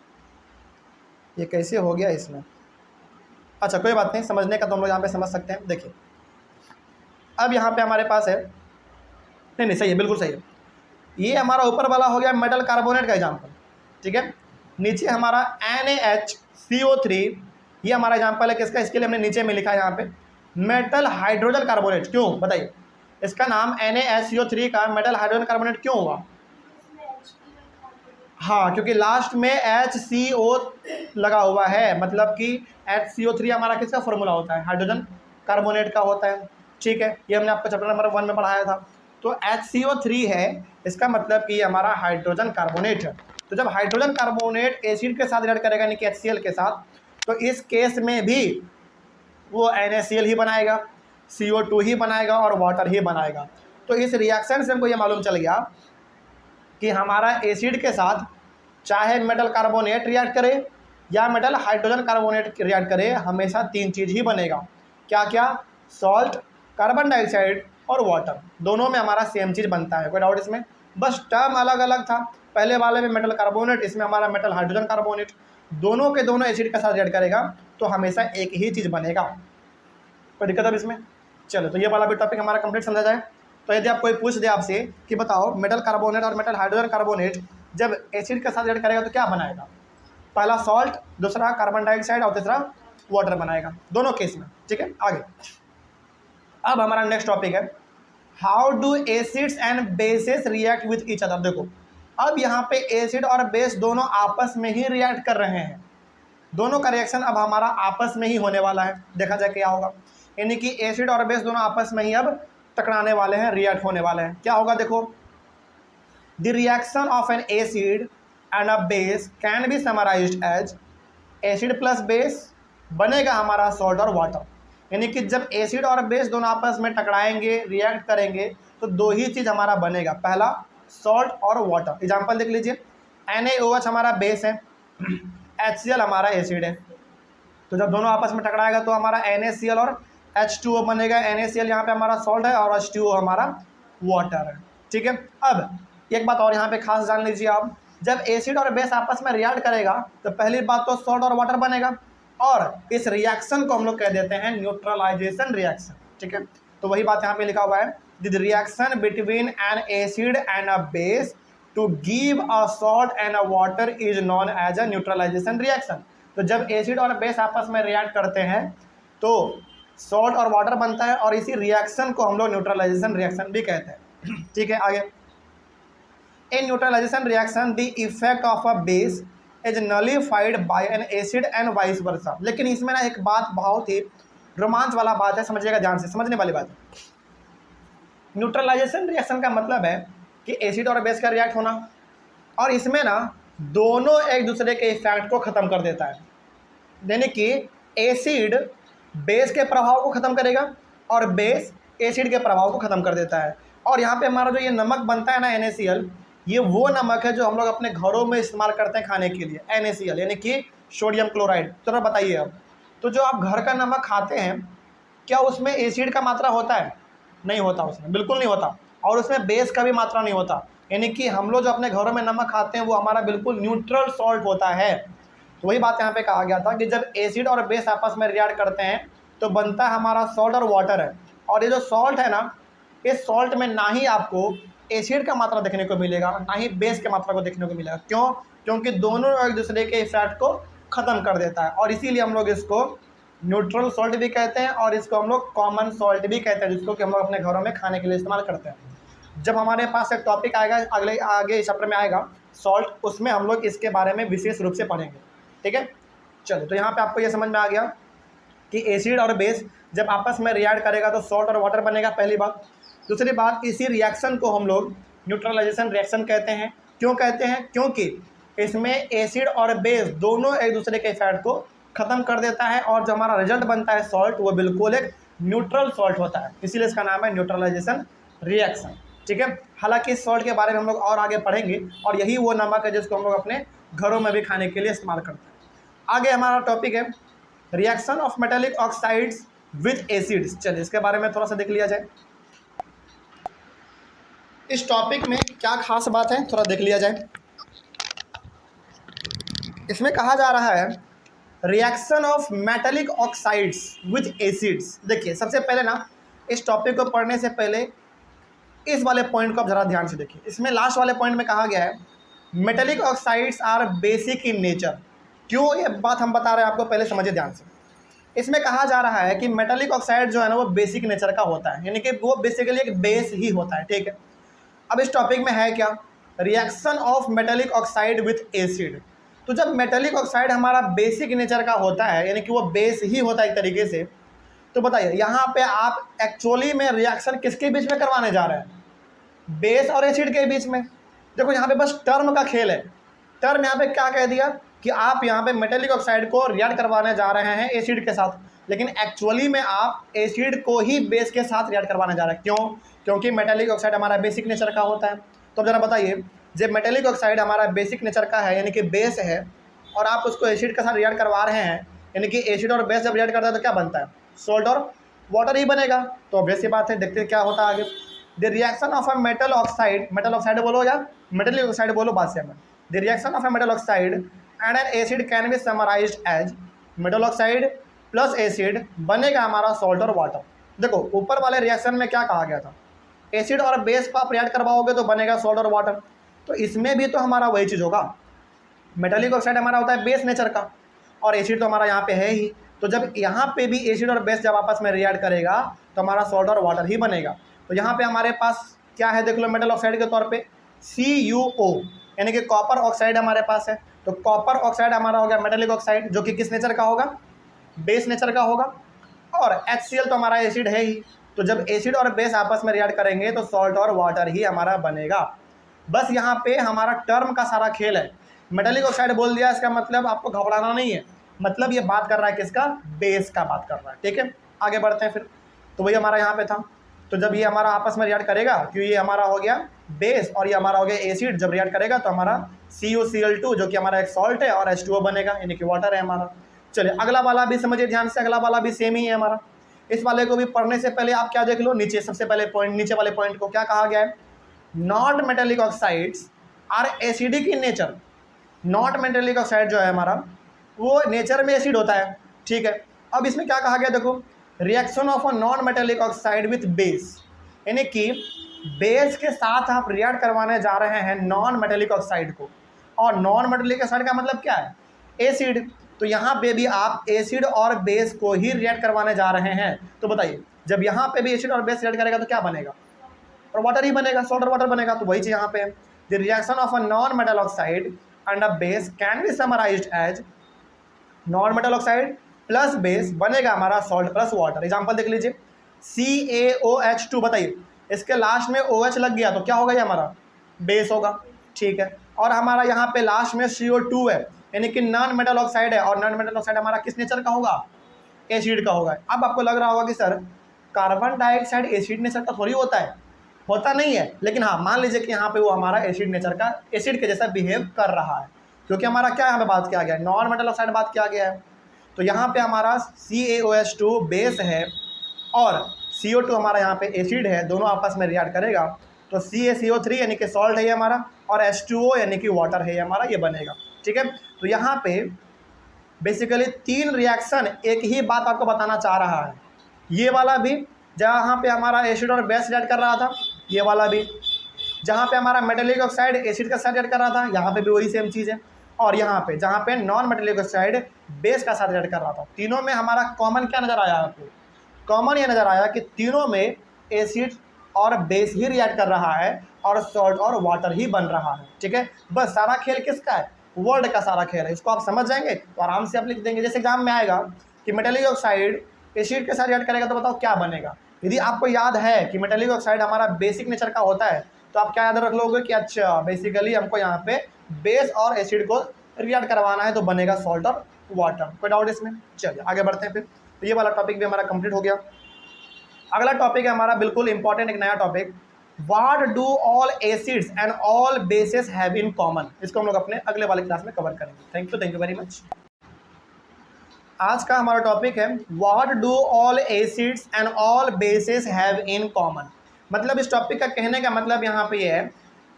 ये कैसे हो गया इसमें, अच्छा कोई बात नहीं, समझने का तो हम लोग यहाँ पे समझ सकते हैं। देखिए, अब यहाँ पे हमारे पास है, नहीं सही है, बिल्कुल सही है। ये हमारा ऊपर वाला हो गया मेटल कार्बोनेट का एग्जाम्पल, ठीक है। नीचे हमारा NaHCO3, ये हमारा एग्जाम्पल है किसका, इसके लिए हमने नीचे में लिखा है यहाँ पे मेटल हाइड्रोजन कार्बोनेट। क्यों बताइए, इसका नाम NaHCO3 का मेटल हाइड्रोजन कार्बोनेट क्यों हुआ? हाँ, क्योंकि लास्ट में HCO लगा हुआ है, मतलब कि HCO3 हमारा किसका फॉर्मूला होता है, हाइड्रोजन कार्बोनेट का होता है, ठीक है। ये हमने आपको चैप्टर नंबर 1 में पढ़ाया था। तो HCO3 है, इसका मतलब कि हमारा हाइड्रोजन कार्बोनेट है। तो जब हाइड्रोजन कार्बोनेट एसिड के साथ रिएक्ट करेगा, यानी कि HCl के साथ, तो इस केस में भी वो NaCl ही बनाएगा, CO2 ही बनाएगा और वाटर ही बनाएगा। तो इस रिएक्शन से हमको ये मालूम चल गया कि हमारा एसिड के साथ चाहे मेटल कार्बोनेट रिएक्ट करे या मेटल हाइड्रोजन कार्बोनेट रिएक्ट करे, हमेशा तीन चीज़ ही बनेगा। क्या क्या, सॉल्ट, कार्बन डाइऑक्साइड और वाटर, दोनों में हमारा सेम चीज़ बनता है, कोई डाउट इसमें। बस टर्म अलग अलग था, पहले वाले में मेटल कार्बोनेट, इसमें हमारा मेटल हाइड्रोजन कार्बोनेट, दोनों के दोनों एसिड के साथ रिएक्ट करेगा तो हमेशा एक ही चीज़ बनेगा। कोई दिक्कत अब इसमें? चलो, तो ये वाला भी टॉपिक हमारा कंप्लीट समझा जाए। तो यदि आप कोई पूछ दे आपसे कि बताओ मेटल कार्बोनेट और मेटल हाइड्रोजन कार्बोनेट जब एसिड के साथ रिएक्ट करेगा तो क्या बनाएगा, पहला सॉल्ट, दूसरा कार्बन डाइऑक्साइड और तीसरा वाटर बनाएगा, दोनों केस में, ठीक है। आगे अब हमारा नेक्स्ट टॉपिक है, how do acids and bases react with each other. देखो, अब यहाँ पे एसिड और बेस दोनों आपस में ही रिएक्ट कर रहे हैं, दोनों का रिएक्शन अब हमारा आपस में ही होने वाला है। देखा जाए क्या होगा, यानी कि एसिड और बेस दोनों आपस में ही अब टकराने वाले हैं, रिएक्ट होने वाले हैं। क्या होगा देखो, the reaction of an acid and a base can be summarised as acid plus base बनेगा हमारा सॉल्ट और वाटर। यानी कि जब एसिड और बेस दोनों आपस में टकराएंगे, रिएक्ट करेंगे, तो दो ही चीज़ हमारा बनेगा, पहला सॉल्ट और वाटर। एग्जांपल देख लीजिए, NaOH हमारा बेस है, HCl हमारा एसिड है। तो जब दोनों आपस में टकराएगा तो हमारा NaCl और H2O बनेगा। NaCl यहाँ पे हमारा सॉल्ट है और H2O हमारा वाटर है। ठीक है, अब एक बात और यहाँ पे खास जान लीजिए आप, जब एसिड और बेस आपस में रिएक्ट करेगा तो पहली बात तो सॉल्ट और वाटर बनेगा, और इस रिएक्शन को हम लोग कह देते हैं न्यूट्रलाइजेशन रिएक्शन। ठीक है, तो वही बात यहाँ पे लिखा हुआ है, the reaction between an acid and a base to give a salt and a water is known as a neutralisation reaction. तो जब एसिड और बेस आपस में रिएक्ट करते हैं तो सॉल्ट और वाटर बनता है, और इसी रिएक्शन को हम लोग न्यूट्रलाइजेशन रिएक्शन भी कहते हैं। ठीक है, आगे, in neutralization reaction the effect of a base is nullified by an acid and vice versa। लेकिन इसमें ना एक बात बहुत ही रोमांच वाला बात है, समझिएगा ध्यान से, समझने वाली बात है। न्यूट्रलाइजेशन रिएक्शन का मतलब है कि एसिड और बेस का रिएक्ट होना, और इसमें ना दोनों एक दूसरे के इफेक्ट को ख़त्म कर देता है। यानी कि एसिड बेस के प्रभाव को ख़त्म करेगा और बेस एसिड के प्रभाव को ख़त्म कर देता है। और यहाँ पे हमारा जो ये नमक बनता है ना NaCl, ये वो नमक है जो हम लोग अपने घरों में इस्तेमाल करते हैं खाने के लिए, NaCl यानी कि सोडियम क्लोराइड। तो बताइए अब, तो जो आप घर का नमक खाते हैं, क्या उसमें एसिड का मात्रा होता है? नहीं होता, उसमें बिल्कुल नहीं होता, और उसमें बेस का भी मात्रा नहीं होता। यानी कि हम लोग जो अपने घरों में नमक खाते हैं वो हमारा बिल्कुल न्यूट्रल सॉल्ट होता है। तो वही बात यहाँ पे कहा गया था कि जब एसिड और बेस आपस में रिएक्ट करते हैं तो बनता है हमारा सॉल्ट और वाटर है। और ये जो सॉल्ट है ना, इस सॉल्ट में ना ही आपको एसिड का मात्रा देखने को मिलेगा, ना ही बेस के मात्रा को देखने को मिलेगा। क्यों? क्योंकि दोनों एक दूसरे के इफेक्ट को ख़त्म कर देता है, और इसीलिए हम लोग इसको न्यूट्रल सॉल्ट भी कहते हैं, और इसको हम लोग कॉमन सॉल्ट भी कहते हैं, जिसको कि हम लोग अपने घरों में खाने के लिए इस्तेमाल करते हैं। जब हमारे पास एक टॉपिक आएगा आगे चैप्टर में आएगा सॉल्ट, उसमें हम लोग इसके बारे में विशेष रूप से पढ़ेंगे। ठीक है, चलो, तो यहाँ पे आपको ये समझ में आ गया कि एसिड और बेस जब आपस में रिएक्ट करेगा तो सॉल्ट और वाटर बनेगा, पहली बात। दूसरी बात, इसी रिएक्शन को हम लोग न्यूट्रलाइजेशन रिएक्शन कहते हैं। क्यों कहते हैं? क्योंकि इसमें एसिड और बेस दोनों एक दूसरे के इफेक्ट को ख़त्म कर देता है, और जो हमारा रिजल्ट बनता है सॉल्ट, वो बिल्कुल एक न्यूट्रल सॉल्ट होता है, इसीलिए इसका नाम है न्यूट्रलाइजेशन रिएक्शन। ठीक है, हालांकि इस सॉल्ट के बारे में हम लोग और आगे पढ़ेंगे, और यही वो नमक है जिसको हम लोग अपने घरों में भी खाने के लिए इस्तेमाल करते हैं। आगे हमारा टॉपिक है reaction of metallic oxides with acids. चलिए इसके बारे में थोड़ा सा देख लिया जाए। इस टॉपिक में क्या खास बात है थोड़ा देख लिया जाए। इसमें कहा जा रहा है reaction of metallic oxides with acids. देखिए, सबसे पहले ना इस टॉपिक को पढ़ने से पहले इस वाले पॉइंट को आप ज़रा ध्यान से देखिए। इसमें लास्ट वाले पॉइंट में कहा गया है metallic oxides are basic in nature. क्यों ये बात हम बता रहे हैं आपको, पहले समझिए ध्यान से। इसमें कहा जा रहा है कि मेटेलिक ऑक्साइड जो है ना वो बेसिक नेचर का होता है, यानी कि वो बेसिकली एक बेस ही होता है। ठीक है, अब इस टॉपिक में है क्या, reaction of metallic oxide with acid. तो जब मेटेलिक ऑक्साइड हमारा बेसिक नेचर का होता है, यानी कि वो बेस ही होता है एक तरीके से, तो बताइए यहाँ पे आप एक्चुअली में रिएक्शन किसके बीच में करवाने जा रहे हैं? बेस और एसिड के बीच में। देखो यहाँ पे बस टर्म का खेल है। टर्म यहाँ पे क्या कह दिया कि आप यहाँ पे मेटेलिक ऑक्साइड को रिएक्ट करवाने जा रहे हैं एसिड के साथ, लेकिन एक्चुअली में आप एसिड को ही बेस के साथ रिएक्ट करवाने जा रहे हैं। क्यों? क्योंकि मेटेलिक ऑक्साइड हमारा बेसिक नेचर का होता है। तो अब जरा बताइए, जब मेटेलिक ऑक्साइड हमारा बेसिक नेचर का है, यानी कि बेस है, और आप उसको एसिड के साथ रिएक्ट करवा रहे हैं, यानी कि एसिड और बेस जब रिएक्ट करता है तो क्या बनता है? सॉल्ट और वाटर ही बनेगा। तो ऑब्वियस सी बात है, देखते हैं क्या होता है आगे। The reaction of a metal oxide बोलो या मेटेलिक ऑक्साइड बोलो, बात से हमें। The reaction of a metal oxide and an acid can be summarised as metal oxide plus acid बनेगा हमारा सॉल्ट और वाटर। देखो ऊपर वाले रिएक्शन में क्या कहा गया था, एसिड और बेस को आप रिएक्ट करवाओगे तो बनेगा सॉल्ट और वाटर। तो इसमें भी तो हमारा वही चीज़ होगा। मेटेलिक ऑक्साइड हमारा होता है बेस नेचर का, और एसिड तो हमारा यहाँ पे है ही। तो जब यहाँ पे भी एसिड और बेस जब आपस में रिएक्ट करेगा तो हमारा सॉल्ट और वाटर ही बनेगा। तो यहाँ पे हमारे पास क्या है देख लो, मेटल ऑक्साइड के तौर पे CuO, यानी कि कॉपर ऑक्साइड हमारे पास है। तो कॉपर ऑक्साइड हमारा हो गया मेटेलिक ऑक्साइड, जो कि किस नेचर का होगा? बेस नेचर का होगा। और HCl तो हमारा एसिड है ही, तो जब एसिड और बेस आपस में रिएक्ट करेंगे तो सॉल्ट और वाटर ही हमारा बनेगा। बस यहाँ पे हमारा टर्म का सारा खेल है। मेटालिक ऑक्साइड बोल दिया, इसका मतलब आपको घबराना नहीं है, मतलब ये बात कर रहा है किसका, बेस का बात कर रहा है। ठीक है, आगे बढ़ते हैं फिर। तो वही हमारा यहाँ पे था, तो जब ये हमारा आपस में रिएक्ट करेगा, क्योंकि ये हमारा हो गया बेस और ये हमारा हो गया एसिड, जब रिएक्ट करेगा तो हमारा CuCl2 जो कि हमारा एक सॉल्ट है और H2O बनेगा, यानी कि वाटर है हमारा। चलिए अगला वाला भी समझिए ध्यान से, अगला वाला भी सेम ही है हमारा। इस वाले को भी पढ़ने से पहले आप क्या देख लो, नीचे सबसे पहले पॉइंट, नीचे वाले पॉइंट को क्या कहा गया है, non metallic oxides are acidic in nature. Not metallic oxide जो है हमारा वो नेचर में एसिड होता है। ठीक है, अब इसमें क्या कहा गया देखो, reaction of a non metallic oxide with base, यानी कि बेस के साथ आप रिएक्ट करवाने जा रहे हैं नॉन मेटेलिक ऑक्साइड को, और नॉन मेटेलिक ऑक्साइड का मतलब क्या है, एसिड। तो यहाँ पे भी आप एसिड और बेस को ही रिएक्ट करवाने जा रहे हैं। तो बताइए, जब यहाँ पे भी एसिड और बेस रिएक्ट करेगा तो क्या बनेगा, और वाटर ही बनेगा, सॉल्ट और वाटर बनेगा। तो वही चीज़ यहाँ पे है, the reaction of a non metal oxide and a base can be summarised as non metal oxide plus base बनेगा हमारा सॉल्ट प्लस वाटर। एग्जांपल देख लीजिए, CaOH2, बताइए इसके लास्ट में OH लग गया तो क्या होगा, ये हमारा बेस होगा। ठीक है, और हमारा यहाँ पे लास्ट में CO2 है, यानी कि नॉन मेटल ऑक्साइड है, और नॉन मेटल ऑक्साइड हमारा किस नेचर का होगा, एसिड का होगा। अब आपको लग रहा होगा कि sir carbon dioxide acid nature का थोड़ी होता है, होता नहीं है, लेकिन हाँ मान लीजिए कि यहाँ पे वो हमारा एसिड नेचर का, एसिड के जैसा बिहेव कर रहा है, क्योंकि हमारा क्या यहाँ पे बात किया गया है, नॉन मेटल ऑक्साइड बात किया गया है। तो यहाँ पे हमारा CaOH2 बेस है और CO2 हमारा यहाँ पे एसिड है, दोनों आपस में रिएक्ट करेगा तो CaCO3 यानी कि सॉल्ट है ये हमारा, और H2O यानी कि वाटर है ये हमारा, ये बनेगा। ठीक है, तो यहाँ पे बेसिकली 3 रिएक्शन एक ही बात आपको बताना चाह रहा है। ये वाला भी जहाँ पे हमारा एसिड और बेस रिएक्ट कर रहा था, ये वाला भी जहाँ पे हमारा मेटेलिक ऑक्साइड एसिड का साथ रिएक्ट कर रहा था, यहाँ पे भी वही सेम चीज़ है। और यहाँ पे जहाँ पे नॉन मेटेलिक ऑक्साइड बेस का साथ रिएक्ट कर रहा था, तीनों में हमारा कॉमन क्या नज़र आया आपको, कॉमन ये नज़र आया कि तीनों में एसिड और बेस ही रिएक्ट कर रहा है और सॉल्ट और वाटर ही बन रहा है। ठीक है, बस सारा खेल किसका है, वर्ल्ड का सारा खेल है। इसको आप समझ जाएंगे तो आराम से आप लिख देंगे। जैसे एग्जाम में आएगा कि मेटेलिक ऑक्साइड एसिड के साथ रिएक्ट करेगा तो बताओ क्या बनेगा। यदि आपको याद है कि मेटेलिक ऑक्साइड हमारा बेसिक नेचर का होता है तो आप क्या याद रख लोगे कि अच्छा बेसिकली हमको यहाँ पे बेस और एसिड को रिएक्ट करवाना है तो बनेगा सॉल्ट और वाटर। कोई डाउट इसमें? चलिए आगे बढ़ते हैं फिर। तो ये वाला टॉपिक भी हमारा कंप्लीट हो गया। अगला टॉपिक है हमारा बिल्कुल इंपॉर्टेंट एक नया topic, what do all acids and all bases have in common. इसको हम लोग अपने अगले वाले क्लास में कवर करेंगे। Thank you very much. आज का हमारा टॉपिक है what do all acids and all bases have in common. मतलब इस टॉपिक का कहने का मतलब यहाँ पे ये है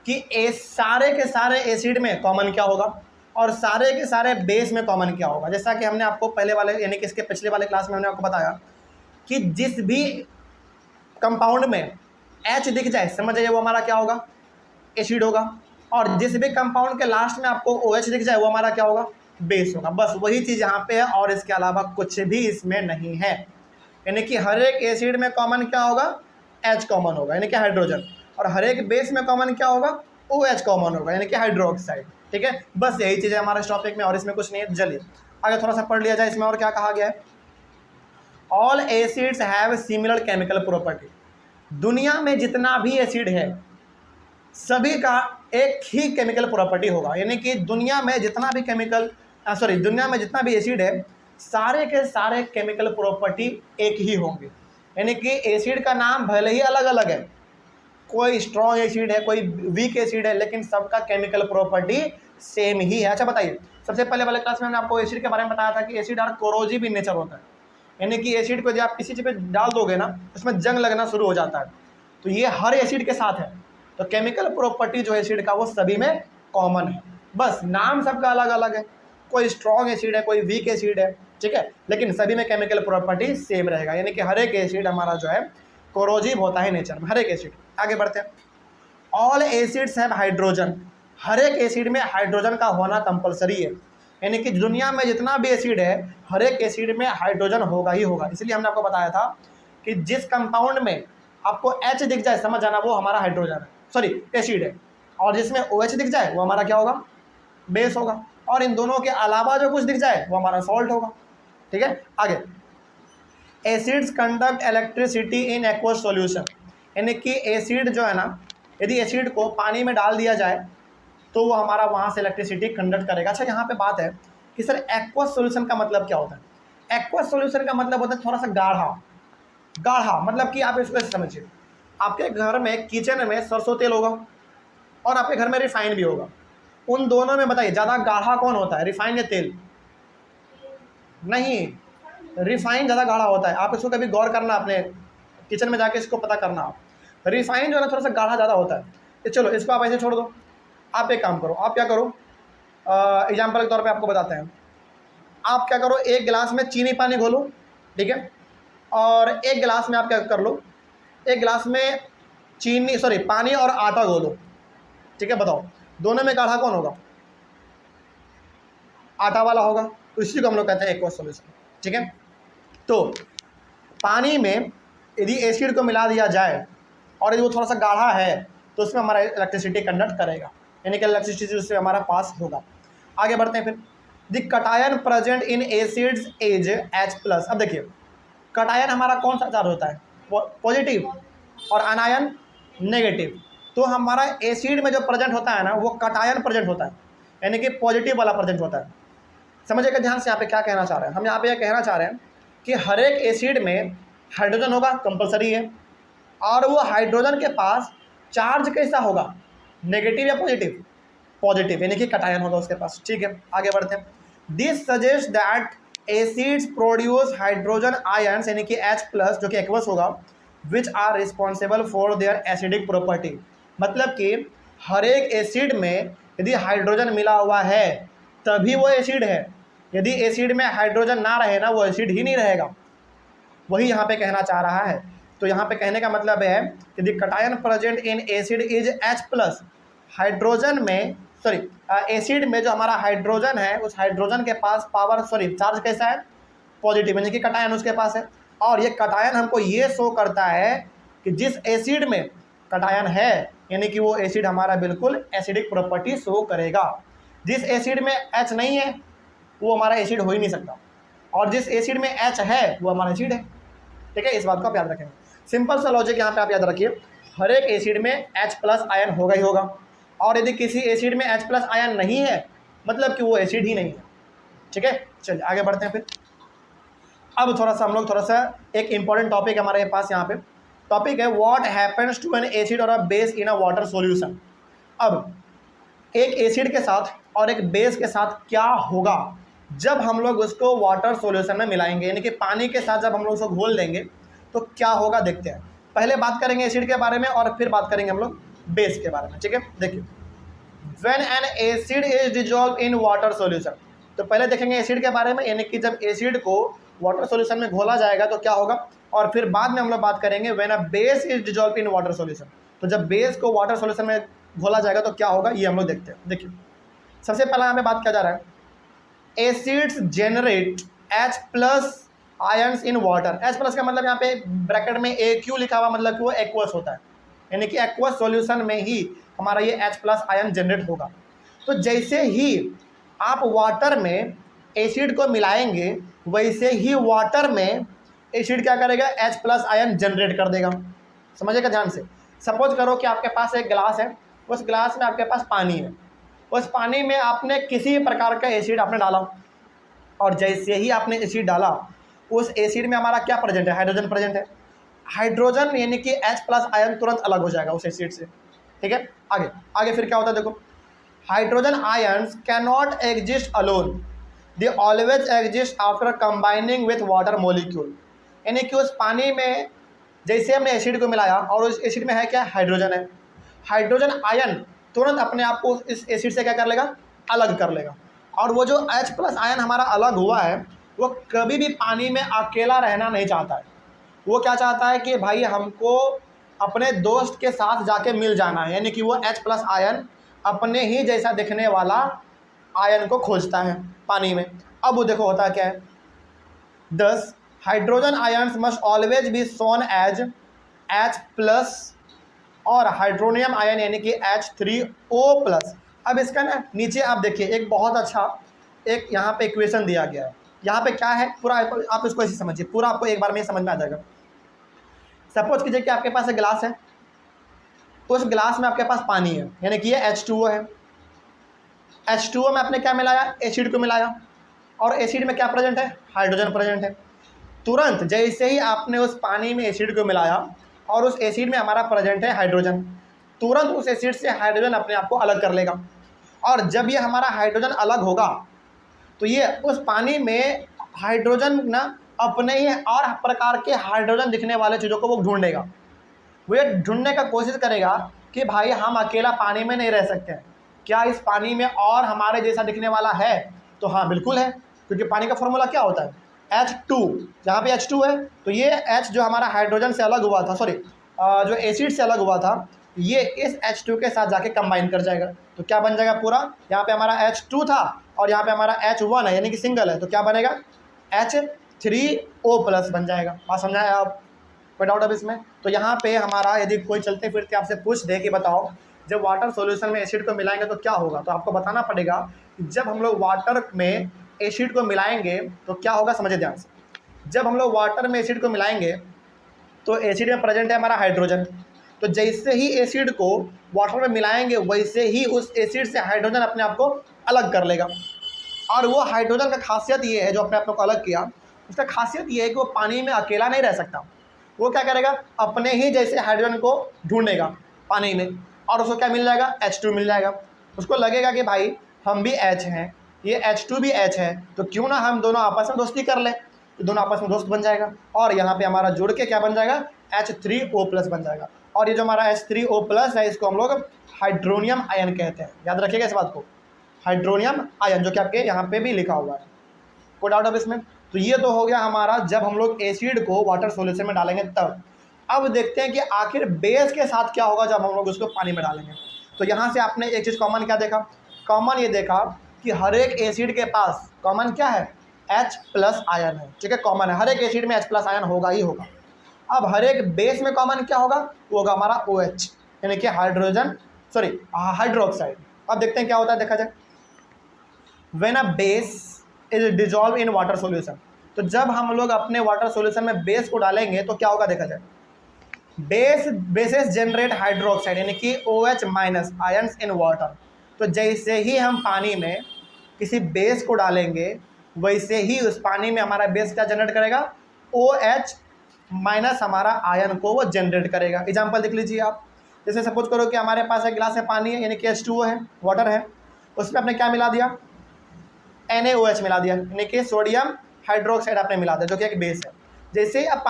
कि सारे के सारे एसिड में कॉमन क्या होगा और सारे के सारे बेस में कॉमन क्या होगा। जैसा कि हमने आपको पहले वाले यानी कि इसके पिछले वाले क्लास में हमने आपको बताया कि जिस भी कंपाउंड में H दिख जाए समझ जाइए वो हमारा क्या होगा, एसिड होगा, और जिस भी कंपाउंड के लास्ट में आपको OH दिख जाए वो हमारा क्या होगा, बेस होगा। बस वही चीज़ यहाँ पे है और इसके अलावा कुछ भी इसमें नहीं है। यानी कि हर एक एसिड में कॉमन क्या होगा, H कॉमन होगा यानी कि हाइड्रोजन, और हर एक बेस में कॉमन क्या होगा, OH कॉमन होगा यानी कि हाइड्रोक्साइड। ठीक है, बस यही चीज़ है हमारे इस टॉपिक में और इसमें कुछ नहीं है। चलिए आगे थोड़ा सा पढ़ लिया जाए इसमें और क्या कहा गया है। All acids have similar chemical property. दुनिया में जितना भी एसिड है सभी का एक ही केमिकल प्रॉपर्टी होगा, यानी कि दुनिया में जितना भी दुनिया में जितना भी एसिड है सारे के सारे केमिकल प्रॉपर्टी एक ही होंगे। यानी कि एसिड का नाम भले ही अलग अलग है, कोई स्ट्रॉन्ग एसिड है कोई वीक एसिड है, लेकिन सबका केमिकल प्रॉपर्टी सेम ही है। अच्छा बताइए, सबसे पहले वाले क्लास में हमने आपको एसिड के बारे में बताया था कि एसिड और कोरोजिव इन नेचर होता है, यानी कि एसिड को जब आप किसी चीज़ पे डाल दोगे ना उसमें जंग लगना शुरू हो जाता है। तो ये हर एसिड के साथ है, तो केमिकल प्रॉपर्टी जो एसिड का वो सभी में कॉमन है, बस नाम सबका अलग अलग है, कोई स्ट्रॉन्ग एसिड है कोई वीक एसिड है, ठीक है, लेकिन सभी में केमिकल प्रॉपर्टी सेम रहेगा। यानी कि हर एक एसिड हमारा जो है कोरोजिव होता है नेचर में, हर एक एसिड। आगे बढ़ते हैं। All acids have hydrogen. हर एक एसिड में हाइड्रोजन का होना कंपलसरी है, यानी कि दुनिया में जितना भी एसिड है हर एक एसिड में हाइड्रोजन होगा ही होगा। इसलिए हमने आपको बताया था कि जिस कंपाउंड में आपको H दिख जाए समझ जाना वो हमारा हाइड्रोजन है, सॉरी एसिड है, और जिसमें OH दिख जाए वो हमारा क्या होगा, बेस होगा, और इन दोनों के अलावा जो कुछ दिख जाए वो हमारा सॉल्ट होगा। ठीक है, आगे। Acids conduct electricity in aqueous solution, यानी कि एसिड जो है ना, यदि एसिड को पानी में डाल दिया जाए तो वो हमारा वहाँ से इलेक्ट्रिसिटी कंडक्ट करेगा। अच्छा, यहाँ पे बात है कि सर एक्वस सॉल्यूशन का मतलब क्या होता है? एक्वस सॉल्यूशन का मतलब होता है थोड़ा सा गाढ़ा। गाढ़ा मतलब कि आप इसको ऐसे समझिए, आपके घर में किचन में सरसों तेल होगा और आपके घर में रिफाइन भी होगा। उन दोनों में बताइए ज़्यादा गाढ़ा कौन होता है, रिफाइन या तेल? नहीं, रिफाइन ज़्यादा गाढ़ा होता है। आप इसको कभी गौर करना, अपने किचन में जाके इसको पता करना आप। रिफाइन जो है ना थोड़ा सा गाढ़ा ज़्यादा होता है। तो चलो इसको आप ऐसे छोड़ दो। आप एक काम करो, आप क्या करो, एग्जाम्पल के तौर पे आपको बताते हैं। आप क्या करो, एक गिलास में चीनी पानी घोलो, ठीक है, और एक गिलास में आप क्या कर लो, एक गिलास में पानी और आटा घोलो, ठीक है। बताओ दोनों में गाढ़ा कौन होगा? आटा वाला होगा। तो इसी को हम लोग कहते हैं एक्वस सॉल्यूशन, ठीक है। तो पानी में यदि एसिड को मिला दिया जाए और यदि वो थोड़ा सा गाढ़ा है तो उसमें हमारा इलेक्ट्रिसिटी कंडक्ट करेगा, यानी कि इलेक्ट्रिसिटी उससे हमारा पास होगा। आगे बढ़ते हैं फिर। The cation present in acids is H+। अब देखिए कटायन हमारा कौन सा चार्ज होता है? पॉजिटिव, और अनायन नेगेटिव। तो हमारा एसिड में जो प्रेजेंट होता है ना वो कटायन प्रेजेंट होता है, यानी कि पॉजिटिव वाला प्रेजेंट होता है। समझिएगा ध्यान से यहाँ पे क्या कहना चाह रहे हैं हम। यहाँ पे यह कहना चाह रहे हैं कि हर एक एसिड में हाइड्रोजन होगा, कंपलसरी है, और वो हाइड्रोजन के पास चार्ज कैसा होगा, नेगेटिव या पॉजिटिव? पॉजिटिव, यानी कि कटायन होगा उसके पास, ठीक है। आगे बढ़ते हैं। This suggest that acids produce hydrogen ions, यानी कि H+, जो कि एक्वस होगा, which are responsible for their acidic property. मतलब कि हर एक एसिड में यदि हाइड्रोजन मिला हुआ है तभी वो एसिड है। यदि एसिड में हाइड्रोजन ना रहे ना, वो एसिड ही नहीं रहेगा। वही यहाँ पे कहना चाह रहा है। तो यहाँ पे कहने का मतलब है कि the cation present in acid is H+। Hydrogen में एसिड में जो हमारा हाइड्रोजन है उस हाइड्रोजन के पास चार्ज कैसा है? पॉजिटिव, यानी कि कटायन उसके पास है। और ये कटायन हमको ये शो करता है कि जिस एसिड में कटायन है, यानी कि वो एसिड हमारा बिल्कुल एसिडिक प्रॉपर्टी शो करेगा। जिस एसिड में H नहीं है वो हमारा एसिड हो ही नहीं सकता, और जिस एसिड में H है वो हमारा एसिड है, ठीक है। इस बात को आप याद रखेंगे। सिंपल सा लॉजिक यहाँ पे आप याद रखिए, हर एक एसिड में H+ आयन होगा ही होगा, और यदि किसी एसिड में H+ आयन नहीं है मतलब कि वो एसिड ही नहीं है, ठीक है। चलिए आगे बढ़ते हैं फिर। अब हम लोग थोड़ा सा एक इंपॉर्टेंट टॉपिक हमारे पास यहाँ पे टॉपिक है, what happens to an acid और a base in a water solution. अब एक एसिड के साथ और एक बेस के साथ क्या होगा जब हम लोग उसको वाटर सॉल्यूशन में मिलाएंगे, यानी कि पानी के साथ जब हम लोग उसको घोल देंगे तो क्या होगा, देखते हैं। पहले बात करेंगे एसिड के बारे में और फिर बात करेंगे हम लोग बेस के बारे में, ठीक है। देखिए, when an acid is dissolve in water solution, तो पहले देखेंगे एसिड के बारे में, यानी कि जब एसिड को वाटर सॉल्यूशन में घोला जाएगा तो क्या होगा, और फिर बाद में हम लोग बात करेंगे when a base is dissolve in water solution, तो जब बेस को वाटर सॉल्यूशन में घोला जाएगा तो क्या होगा, ये हम लोग देखते हैं। देखिए सबसे पहला यहाँ पे बात किया जा रहा है, acids generate H+ ions in water. H+ का मतलब यहाँ पे ब्रैकेट में AQ लिखा हुआ, मतलब कि वो एक्वस होता है, यानी कि एक्वस सॉल्यूशन में ही हमारा ये H+ आयन जनरेट होगा। तो जैसे ही आप वाटर में एसिड को मिलाएंगे वैसे ही वाटर में एसिड क्या करेगा, H+ आयन जनरेट कर देगा। समझिएगा ध्यान से। सपोज करो कि आपके पास एक गिलास है, उस गिलास में आपके पास पानी है, उस पानी में आपने किसी प्रकार का एसिड आपने डाला, और जैसे ही आपने एसिड डाला उस एसिड में हमारा क्या प्रेजेंट है, हाइड्रोजन प्रेजेंट है। हाइड्रोजन यानी कि H+ आयन तुरंत अलग हो जाएगा उस एसिड से, ठीक है। आगे आगे फिर क्या होता है, देखो, hydrogen ions can not exist alone, they always exist after combining with water molecule. यानी कि उस पानी में जैसे हमने एसिड को मिलाया और उस एसिड में है क्या, हाइड्रोजन है, हाइड्रोजन आयन तुरंत अपने आप को इस एसिड से क्या कर लेगा, अलग कर लेगा। और वो जो H+ आयन हमारा अलग हुआ है वो कभी भी पानी में अकेला रहना नहीं चाहता है। वो क्या चाहता है कि भाई हमको अपने दोस्त के साथ जाके मिल जाना है, यानी कि वो H+ आयन अपने ही जैसा दिखने वाला आयन को खोजता है पानी में। अब वो देखो होता क्या है, 10 hydrogen ions must always be shown as H+ और हाइड्रोनियम आयन यानी कि H3O+। अब इसका ना नीचे आप देखिए एक बहुत अच्छा एक यहाँ पे इक्वेशन दिया गया है, यहाँ पे क्या है पूरा आप इसको ऐसे समझिए, पूरा आपको एक बार में समझ में आ जाएगा। सपोज कीजिए कि आपके पास एक गिलास है, उस गिलास में आपके पास पानी है, यानी कि ये H2O है। H2O में आपने क्या मिलाया, एसिड को मिलाया, और एसिड में क्या प्रेजेंट है, हाइड्रोजन प्रेजेंट है। तुरंत जैसे ही आपने उस पानी में एसिड को मिलाया और उस एसिड में हमारा प्रेजेंट है हाइड्रोजन, तुरंत उस एसिड से हाइड्रोजन अपने आप को अलग कर लेगा। और जब ये हमारा हाइड्रोजन अलग होगा तो ये उस पानी में हाइड्रोजन ना अपने ही और प्रकार के हाइड्रोजन दिखने वाले चीज़ों को वो ढूंढेगा। वो ये ढूंढने का कोशिश करेगा कि भाई हम अकेला पानी में नहीं रह सकते हैं, क्या इस पानी में और हमारे जैसा दिखने वाला है? तो हाँ बिल्कुल है, क्योंकि पानी का फॉर्मूला क्या होता है, H2। जहाँ पे H2 है तो ये H जो हमारा हाइड्रोजन से अलग हुआ था, सॉरी जो एसिड से अलग हुआ था, ये इस H2 के साथ जाके कंबाइन कर जाएगा। तो क्या बन जाएगा पूरा, यहाँ पे हमारा H2 था और यहाँ पे हमारा H1 है, यानी कि सिंगल है, तो क्या बनेगा, H3O+ बन जाएगा। बात समझाए आप, कोई डाउट अब इसमें? तो यहाँ पे हमारा यदि कोई चलते फिरते आपसे पूछ दे कि बताओ जब वाटर सॉल्यूशन में एसिड को मिलाएंगे तो क्या होगा, तो आपको बताना पड़ेगा कि जब हम लोग वाटर में एसिड को मिलाएंगे तो क्या होगा, समझे ध्यान से। जब हम लोग वाटर में एसिड को मिलाएंगे तो एसिड में प्रेजेंट है हमारा हाइड्रोजन, तो जैसे ही एसिड को वाटर में मिलाएंगे वैसे ही उस एसिड से हाइड्रोजन अपने आप को अलग कर लेगा। और वो हाइड्रोजन का खासियत ये है, जो अपने आप को अलग किया, उसका खासियत ये है कि वो पानी में अकेला नहीं रह सकता। वो क्या करेगा, अपने ही जैसे हाइड्रोजन को ढूंढेगा पानी में, और उसको क्या मिल जाएगा, H2 मिल जाएगा। उसको लगेगा कि भाई हम भी H हैं, ये H2 भी H है, तो क्यों ना हम दोनों आपस में दोस्ती कर लें, तो दोनों आपस में दोस्त बन जाएगा। और यहाँ पे हमारा जुड़ के क्या बन जाएगा, H3O+ बन जाएगा। और ये जो हमारा H3O+ है इसको हम लोग हाइड्रोनियम आयन कहते हैं, याद रखिएगा इस बात को, हाइड्रोनियम आयन, जो कि आपके यहाँ पे भी लिखा हुआ है। कोई डाउट अब इसमें? तो ये तो हो गया हमारा जब हम लोग एसिड को वाटर सॉल्यूशन में डालेंगे तब। अब देखते हैं कि आखिर बेस के साथ क्या होगा जब हम लोग उसको पानी में डालेंगे। तो यहाँ से आपने एक चीज़ कॉमन क्या देखा, कॉमन ये देखा कि हर एक एसिड के पास कॉमन क्या है, H+ आयन है, ठीक है, कॉमन है, हर एक एसिड में H+ आयन होगा ही होगा। अब हर एक बेस में कॉमन क्या होगा, वो होगा हमारा OH, यानी कि हाइड्रोजन, सॉरी हाइड्रोक्साइड। अब देखते हैं क्या होता है, देखा जाए। When a base is dissolve in water solution, तो जब हम लोग अपने वाटर सॉल्यूशन में बेस को डालेंगे तो क्या होगा, देखा जाए। बेसेस जनरेट हाइड्रोक्साइड, यानी कि OH- आयन्स इन वाटर। तो जैसे ही हम पानी में किसी बेस को डालेंगे वैसे ही उस पानी में हमारा बेस क्या जनरेट करेगा, OH- हमारा आयन को वो जनरेट करेगा। एग्जाम्पल देख लीजिए आप, जैसे सपोज करो कि हमारे पास एक गिलास में पानी है, यानी कि H2O है, वाटर है, उसमें आपने क्या मिला दिया, NaOH मिला दिया, यानी कि सोडियम हाइड्रोक्साइड आपने मिला दिया, जो कि एक बेस है। जैसे ही आप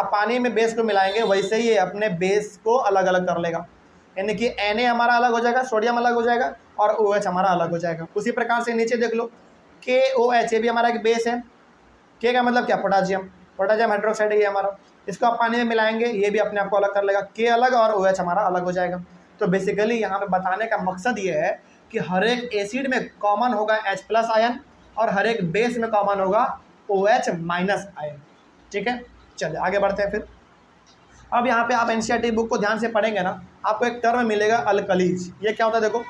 पानी में बेस को मिलाएंगे वैसे ही अपने बेस को अलग अलग कर लेगा, यानी कि Na हमारा अलग हो जाएगा, सोडियम अलग हो जाएगा और OH हमारा अलग हो जाएगा। उसी प्रकार से नीचे देख लो, KOH, ये भी हमारा एक बेस है। K का मतलब क्या, पोटासियम हाइड्रोक्साइड है ये हमारा। इसको आप पानी में मिलाएंगे, ये भी अपने आप को अलग कर लेगा, K अलग और OH हमारा अलग हो जाएगा। तो बेसिकली यहाँ पे बताने का मकसद ये है कि हर एक एसिड में कॉमन होगा H+ आयन और हर एक बेस में कॉमन होगा OH- आयन, ठीक है। चलिए आगे बढ़ते हैं फिर। अब यहाँ पे आप NCERT बुक को ध्यान से पढ़ेंगे ना, आपको एक टर्म मिलेगा अल्कलीज। ये क्या होता है देखो,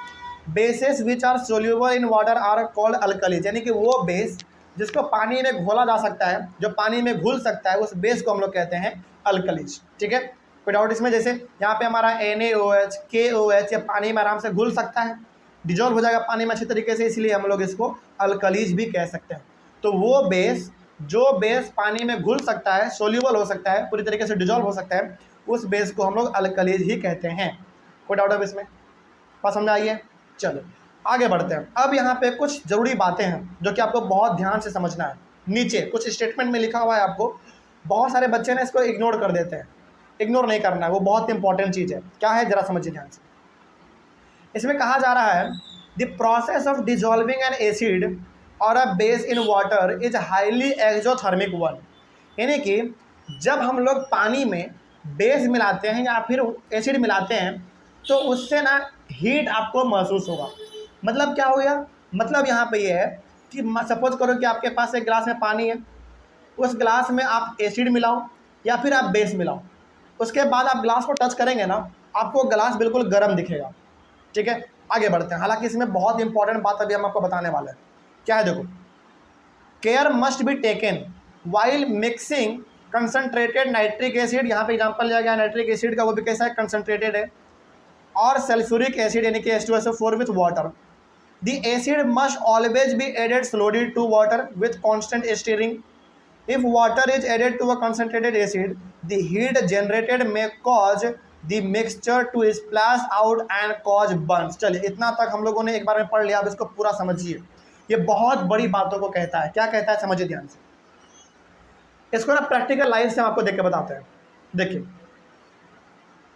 bases which are soluble in water are called alkalis, यानी कि वो बेस जिसको पानी में घोला जा सकता है, जो पानी में घुल सकता है, उस बेस को हम लोग कहते हैं अल्कलीज, ठीक है। कोई डाउट इसमें? जैसे यहाँ पे हमारा NaOH, KOH, ये पानी में आराम से घुल सकता है, डिजॉल्व हो जाएगा पानी में अच्छी तरीके से, इसलिए हम लोग इसको अल्कलीज भी कह सकते हैं। तो वो बेस जो बेस पानी में घुल सकता है, सोल्यूबल हो सकता है, पूरी तरीके से डिजॉल्व हो सकता है, उस बेस को हम लोग अल्कलीज ही कहते हैं। कोई डाउट अब इसमें? बात समझ आई है? चलो आगे बढ़ते हैं। अब यहाँ पे कुछ ज़रूरी बातें हैं जो कि आपको बहुत ध्यान से समझना है। नीचे कुछ स्टेटमेंट में लिखा हुआ है, आपको बहुत सारे बच्चे ना इसको इग्नोर कर देते हैं, इग्नोर नहीं करना है, वो बहुत इंपॉर्टेंट चीज़ है। क्या है जरा समझिए ध्यान से। इसमें कहा जा रहा है the process of dissolving an acid और a base in water is highly exothermic one, यानी कि जब हम लोग पानी में बेस मिलाते हैं या फिर एसिड मिलाते हैं तो उससे ना हीट आपको महसूस होगा। मतलब क्या हो गया, मतलब यहाँ पे ये है कि सपोज करो कि आपके पास एक गिलास में पानी है, उस गिलास में आप एसिड मिलाओ या फिर आप बेस मिलाओ, उसके बाद आप गिलास को टच करेंगे ना, आपको गिलास बिल्कुल गर्म दिखेगा, ठीक है। आगे बढ़ते हैं। हालांकि इसमें बहुत इंपॉर्टेंट बात अभी हम आपको बताने वाले हैं। क्या है देखो, care must be taken while mixing concentrated nitric acid, यहाँ पे एग्जांपल लिया गया नाइट्रिक एसिड का, वो भी कैसा है, कंसनट्रेटेड है, और सल्फ्यूरिक एसिड यानी कि H2SO4 with water. The acid must always be added slowly to water with constant stirring. If water is added to a concentrated acid, the heat generated may cause the mixture to splash out and cause burns। चलिए इतना तक हम लोगों ने एक बार में पढ़ लिया, अब इसको पूरा समझिए। ये बहुत बड़ी बातों को कहता है, क्या कहता है समझिए ध्यान से। इसको ना प्रैक्टिकल लाइफ से हम आपको देख के बताते हैं। देखिए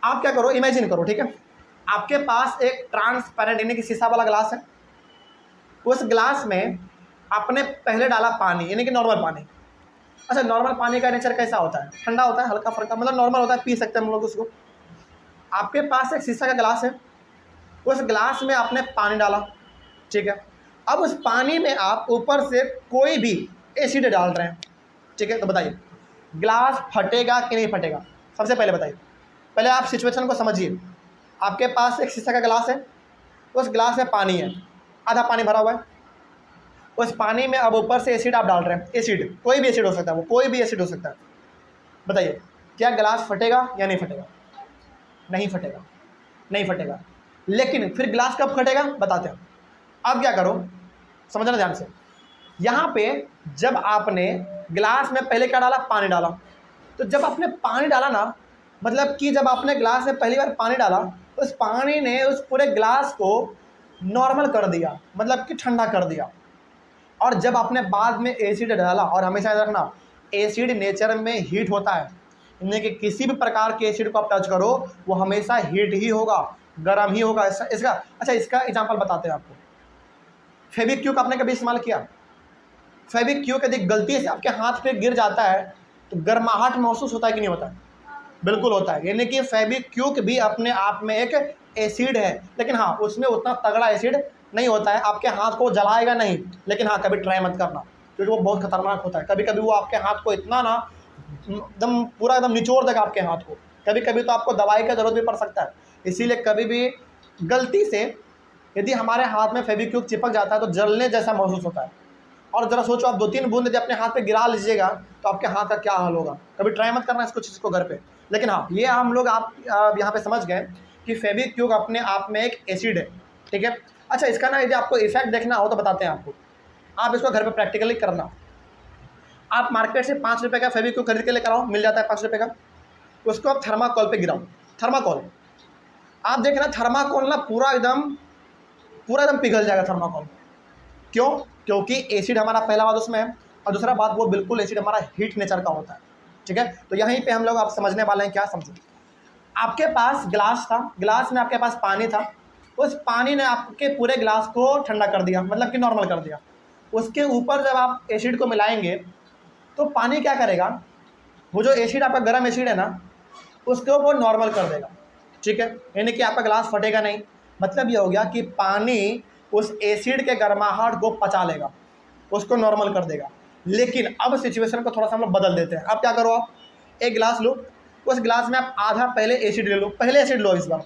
आप क्या करो, इमेजिन करो, ठीक है, आपके पास एक ट्रांसपेरेंट यानी कि शीशा वाला ग्लास है। उस ग्लास में आपने पहले डाला पानी यानी कि नॉर्मल पानी। अच्छा, नॉर्मल पानी का नेचर कैसा होता है, ठंडा होता है, हल्का फल्का, मतलब नॉर्मल होता है, पी सकते हैं हम लोग उसको। आपके पास एक शीशा का ग्लास है, उस ग्लास में आपने पानी डाला, ठीक है। अब उस पानी में आप ऊपर से कोई भी एसिड डाल रहे हैं, ठीक है, तो बताइए ग्लास फटेगा कि नहीं फटेगा? सबसे पहले बताइए, पहले आप सिचुएशन को समझिए। आपके पास एक शीशा का ग्लास है, उस ग्लास में पानी है, आधा पानी भरा हुआ है, उस पानी में अब ऊपर से एसिड आप डाल रहे हैं। एसिड कोई भी एसिड हो सकता है, वो कोई भी एसिड हो सकता है। बताइए क्या ग्लास फटेगा या नहीं फटेगा? नहीं फटेगा, नहीं फटेगा। लेकिन फिर ग्लास कब फटेगा बताते हैं। अब क्या करो, समझना ध्यान से। यहाँ पे जब आपने ग्लास में पहले क्या डाला, पानी डाला, तो जब आपने पानी डाला ना, मतलब कि जब आपने ग्लास में पहली बार पानी डाला, उस पानी ने उस पूरे ग्लास को नॉर्मल कर दिया, मतलब कि ठंडा कर दिया। और जब आपने बाद में एसिड डाला, और हमेशा याद रखना एसिड नेचर में हीट होता है, यानी कि किसी भी प्रकार के एसिड को आप टच करो वो हमेशा हीट ही होगा, गर्म ही होगा। इसका अच्छा, इसका एग्जांपल बताते हैं आपको। फेविक्विक आपने कभी इस्तेमाल किया? फेविक्विक यदि गलती से आपके हाथ पे गिर जाता है तो गर्माहट महसूस होता है कि नहीं होता है? बिल्कुल होता है। यानी कि फेविक्विक भी अपने आप में एक एसिड है, लेकिन हाँ उसमें उतना तगड़ा एसिड नहीं होता है, आपके हाथ को जलाएगा नहीं। लेकिन हाँ कभी ट्राई मत करना, क्योंकि वो बहुत खतरनाक होता है। कभी कभी वो आपके हाथ को इतना ना एकदम पूरा एकदम निचोड़ देगा आपके हाथ को। कभी कभी तो आपको दवाई का ज़रूरत भी पड़ सकता है। इसीलिए कभी भी गलती से यदि हमारे हाथ में फेविक्विक चिपक जाता है तो जलने जैसा महसूस होता है। और ज़रा सोचो, आप 2-3 बूंद यदि अपने हाथ पे गिरा लीजिएगा तो आपके हाथ का क्या हाल होगा। कभी ट्राई मत करना इसको चीज़ को घर पे। लेकिन हाँ ये हम लोग आप यहाँ पे समझ गए कि फेविक्विक अपने आप में एक एसिड है, ठीक है। अच्छा, इसका ना यदि आपको इफेक्ट देखना हो तो बताते हैं आपको, आप इसको घर पे प्रैक्टिकली करना। आप मार्केट से 5 रुपये का फेविक्विक खरीद के लेकर आओ, मिल जाता है 5 रुपये का। उसको आप थर्माकोल पे गिराओ, थर्माकोल। आप देखना थर्माकोल ना पूरा एकदम पिघल जाएगा थर्माकोल। क्यों? क्योंकि एसिड हमारा पहला बात उसमें है, और दूसरा बात वो बिल्कुल एसिड हमारा हीट नेचर का होता है, ठीक है। तो यहीं पे हम लोग आप समझने वाले हैं। क्या समझो, आपके पास ग्लास था, ग्लास में आपके पास पानी था, उस पानी ने आपके पूरे ग्लास को ठंडा कर दिया, मतलब कि नॉर्मल कर दिया। उसके ऊपर जब आप एसिड को मिलाएंगे तो पानी क्या करेगा, वो जो एसिड आपका गर्म एसिड है ना, उसको वो नॉर्मल कर देगा, ठीक है। यानी कि आपका ग्लास फटेगा नहीं। मतलब ये हो गया कि पानी उस एसिड के गर्माहट को पचा लेगा, उसको नॉर्मल कर देगा। लेकिन अब सिचुएशन को थोड़ा सा हम लोग बदल देते हैं। अब क्या करो, आप एक ग्लास लो, उस ग्लास में आप आधा पहले एसिड ले लो, पहले एसिड लो। इस बार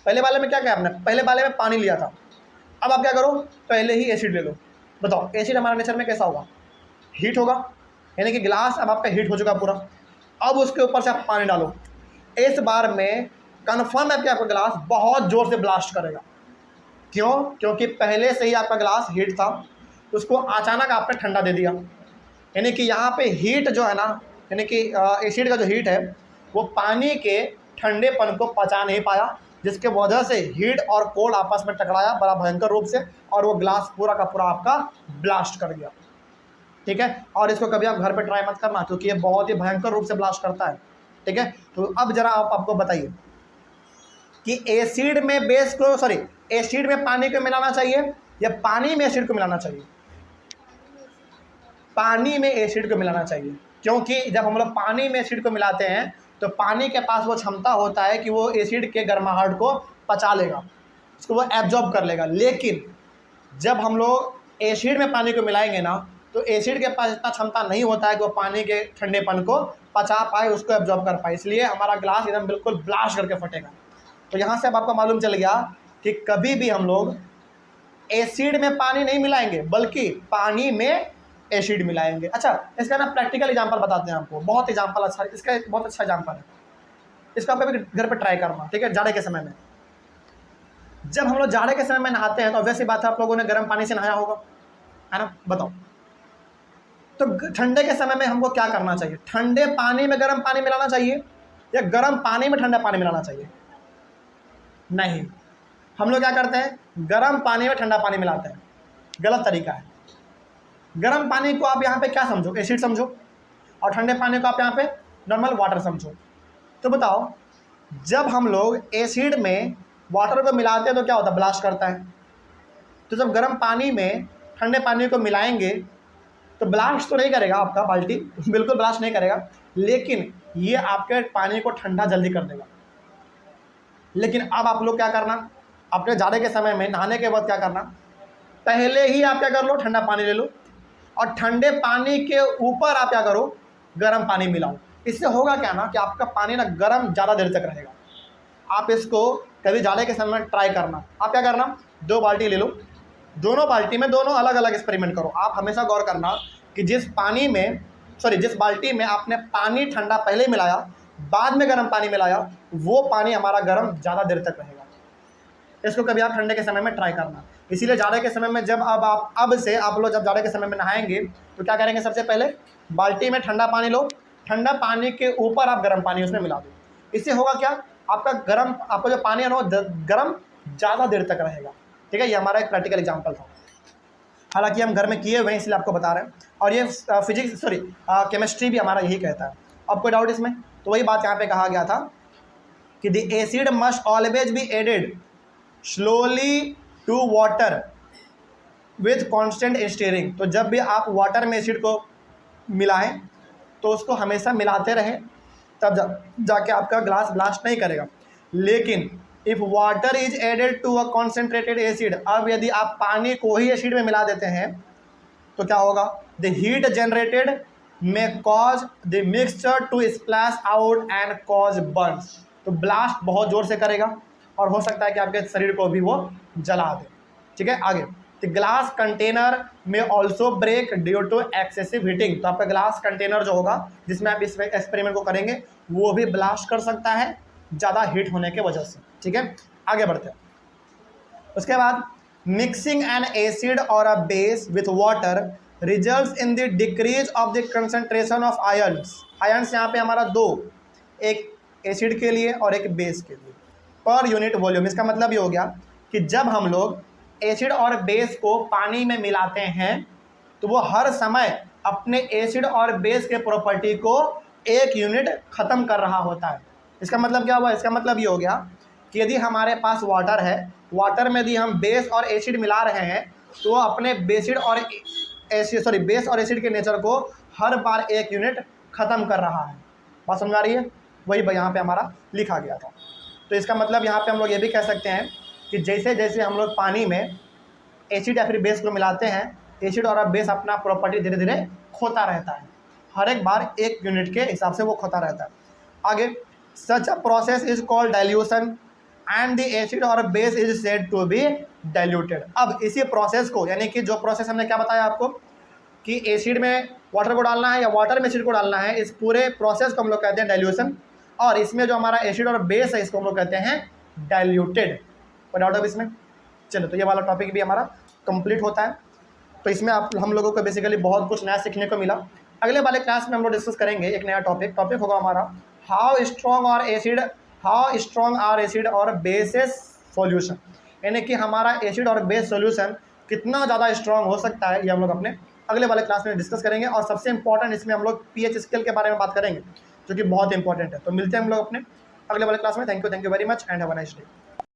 पहले वाले में क्या किया आपने, पहले वाले में पानी लिया था, अब आप क्या करो, पहले ही एसिड ले लो। बताओ एसिड हमारे नेचर में कैसा होगा, हीट होगा। यानी कि ग्लास अब आपका हीट हो चुका पूरा। अब उसके ऊपर से आप पानी डालो, इस बार में कन्फर्म है कि आपका ग्लास बहुत ज़ोर से ब्लास्ट करेगा। क्यों? क्योंकि पहले से ही आपका ग्लास हीट था, उसको अचानक आपने ठंडा दे दिया। यानी कि यहाँ पे हीट जो है ना, यानी कि एसिड का जो हीट है वो पानी के ठंडेपन को पचा नहीं पाया, जिसके वजह से हीट और कोल्ड आपस में टकराया बड़ा भयंकर रूप से, और वो ग्लास पूरा का पूरा आपका ब्लास्ट कर गया, ठीक है। और इसको कभी आप घर पे ट्राई मत करना, क्योंकि ये बहुत ही भयंकर रूप से ब्लास्ट करता है, ठीक है। तो अब जरा आप आपको बताइए कि एसिड में बेस को एसिड में पानी को मिलाना चाहिए या पानी में एसिड को मिलाना चाहिए? पानी में एसिड को मिलाना चाहिए, क्योंकि जब हम लोग पानी में एसिड को मिलाते हैं तो पानी के पास वो क्षमता होता है कि वो एसिड के गर्माहट को पचा लेगा, उसको वो एब्जॉर्ब कर लेगा। लेकिन जब हम लोग एसिड में पानी को मिलाएंगे ना, तो एसिड के पास इतना क्षमता नहीं होता है कि वो पानी के ठंडेपन को पचा पाए, उसको एब्जॉर्ब कर पाए। इसलिए हमारा ग्लास एकदम बिल्कुल ब्लास्ट करके फटेगा। तो यहाँ से अब आपको मालूम चल गया कि कभी भी हम लोग एसिड में पानी नहीं मिलाएंगे बल्कि पानी में एसिड मिलाएंगे। अच्छा, इसका ना प्रैक्टिकल एग्जांपल बताते हैं आपको, बहुत एग्जांपल अच्छा, इसका बहुत अच्छा एग्जांपल है, इसका आप घर पे ट्राई करना, ठीक है। जाड़े के समय में, जब हम लोग जाड़े के समय में नहाते हैं तो वैसी बात है आप लोगों ने गर्म पानी से नहाया होगा, है ना, बताओ। तो ठंडे के समय में हमको क्या करना चाहिए? ठंडे पानी में गर्म पानी मिलाना चाहिए या गर्म पानी में ठंडा पानी मिलाना चाहिए? नहीं, हम लोग क्या करते हैं, गर्म पानी में ठंडा पानी मिलाते हैं। गलत तरीका है। गर्म पानी को आप यहाँ पे क्या समझो, एसिड समझो, और ठंडे पानी को आप यहाँ पे नॉर्मल वाटर समझो। तो बताओ, जब हम लोग एसिड में वाटर को मिलाते हैं तो क्या होता है, ब्लास्ट करता है। तो जब गर्म पानी में ठंडे पानी को मिलाएंगे तो ब्लास्ट तो नहीं करेगा आपका बाल्टी, बिल्कुल ब्लास्ट नहीं करेगा, लेकिन ये आपके पानी को ठंडा जल्दी कर देगा। लेकिन अब आप लोग क्या करना, अपने जाड़े के समय में नहाने के बाद क्या करना, पहले ही आप क्या कर लो, ठंडा पानी ले लो और ठंडे पानी के ऊपर आप क्या करो, गर्म पानी मिलाओ। इससे होगा क्या ना कि आपका पानी ना गर्म ज़्यादा देर तक रहेगा। आप इसको कभी जाड़े के समय में ट्राई करना। आप क्या करना, 2 बाल्टी ले लो, दोनों बाल्टी में दोनों अलग अलग एक्सपेरिमेंट करो। आप हमेशा गौर करना कि जिस बाल्टी में आपने पानी ठंडा पहले मिलाया, बाद में गर्म पानी मिलाया, वो पानी हमारा गर्म ज़्यादा देर तक रहेगा। इसको कभी आप ठंडे के समय में ट्राई करना। इसीलिए जाड़े के समय में जब अब से आप लोग जब जाड़े के समय में नहाएंगे तो क्या करेंगे, सबसे पहले बाल्टी में ठंडा पानी लो, ठंडा पानी के ऊपर आप गर्म पानी उसमें मिला दो। इससे होगा क्या, आपका जो पानी है ना गर्म ज़्यादा देर तक रहेगा, ठीक है। ये हमारा एक प्रैक्टिकल एग्जाम्पल था, हालांकि हम घर में किए हुए हैं इसलिए आपको बता रहे हैं। और ये केमिस्ट्री भी हमारा यही कहता है। अब कोई डाउट इसमें? तो वही बात यहाँ पे कहा गया था कि the acid must always be added slowly to water with constant stirring. तो जब भी आप वाटर में एसिड को मिलाएं तो उसको हमेशा मिलाते रहें, तब जाके आपका ग्लास ब्लास्ट नहीं करेगा। लेकिन if water is added to a concentrated acid, अब यदि आप पानी को ही एसिड में मिला देते हैं तो क्या होगा, the heat generated may cause the mixture to splash out and cause burns. तो ब्लास्ट बहुत ज़ोर से करेगा और हो सकता है कि आपके शरीर को भी वो जला दे, ठीक है। आगे, the glass container may also break due to excessive heating. तो आपका ग्लास कंटेनर जो होगा जिसमें आप इस एक्सपेरिमेंट को करेंगे वो भी ब्लास्ट कर सकता है ज़्यादा हीट होने के वजह से, ठीक है। आगे बढ़ते हैं। उसके बाद, मिक्सिंग एन एसिड और a base with water results in the decrease of the concentration of ions. Ions यहाँ पे हमारा 2, एक एसिड के लिए और एक बेस के लिए, पर यूनिट वॉल्यूम। इसका मतलब ये हो गया कि जब हम लोग एसिड और बेस को पानी में मिलाते हैं तो वो हर समय अपने एसिड और बेस के प्रॉपर्टी को 1 यूनिट ख़त्म कर रहा होता है। इसका मतलब क्या हुआ, इसका मतलब ये हो गया कि यदि हमारे पास वाटर है, वाटर में यदि हम बेस और एसिड मिला रहे हैं तो अपने बेस और एसिड के नेचर को हर बार 1 यूनिट ख़त्म कर रहा है। बात समझ आ रही है? वही यहाँ पे हमारा लिखा गया था। तो इसका मतलब यहाँ पे हम लोग ये भी कह सकते हैं कि जैसे जैसे हम लोग पानी में एसिड या फिर बेस को मिलाते हैं, एसिड और बेस अपना प्रॉपर्टी धीरे धीरे खोता रहता है, हर एक बार 1 यूनिट के हिसाब से वो खोता रहता है। आगे, such a process is called dilution and the acid और base is said to be diluted. अब इसी प्रोसेस को, यानी कि जो प्रोसेस हमने क्या बताया आपको कि एसिड में वाटर को डालना है या वाटर में एसिड को डालना है, इस पूरे प्रोसेस को हम लोग कहते हैं डाइल्यूशन। और इसमें जो हमारा एसिड और बेस है इसको हम लोग कहते हैं डाइल्यूटेड। कोई डाउट है इसमें? चलो, तो ये वाला टॉपिक भी हमारा कंप्लीट होता है। तो इसमें हम लोगों को बेसिकली बहुत कुछ नया सीखने को मिला। अगले वाले क्लास में हम लोग डिस्कस करेंगे एक नया टॉपिक होगा हमारा हाउ स्ट्रॉन्ग आर एसिड और बेसिस सॉल्यूशन, यानी कि हमारा एसिड और बेस सॉल्यूशन कितना ज़्यादा स्ट्रॉन्ग हो सकता है, ये हम लोग अपने अगले वाले क्लास में डिस्कस करेंगे। और सबसे इंपॉर्टेंट इसमें हम लोग पीएच स्केल के बारे में बात करेंगे जो कि बहुत इंपॉर्टेंट है। तो मिलते हैं हम लोग अपने अगले वाले क्लास में। Thank you very much and have a nice day.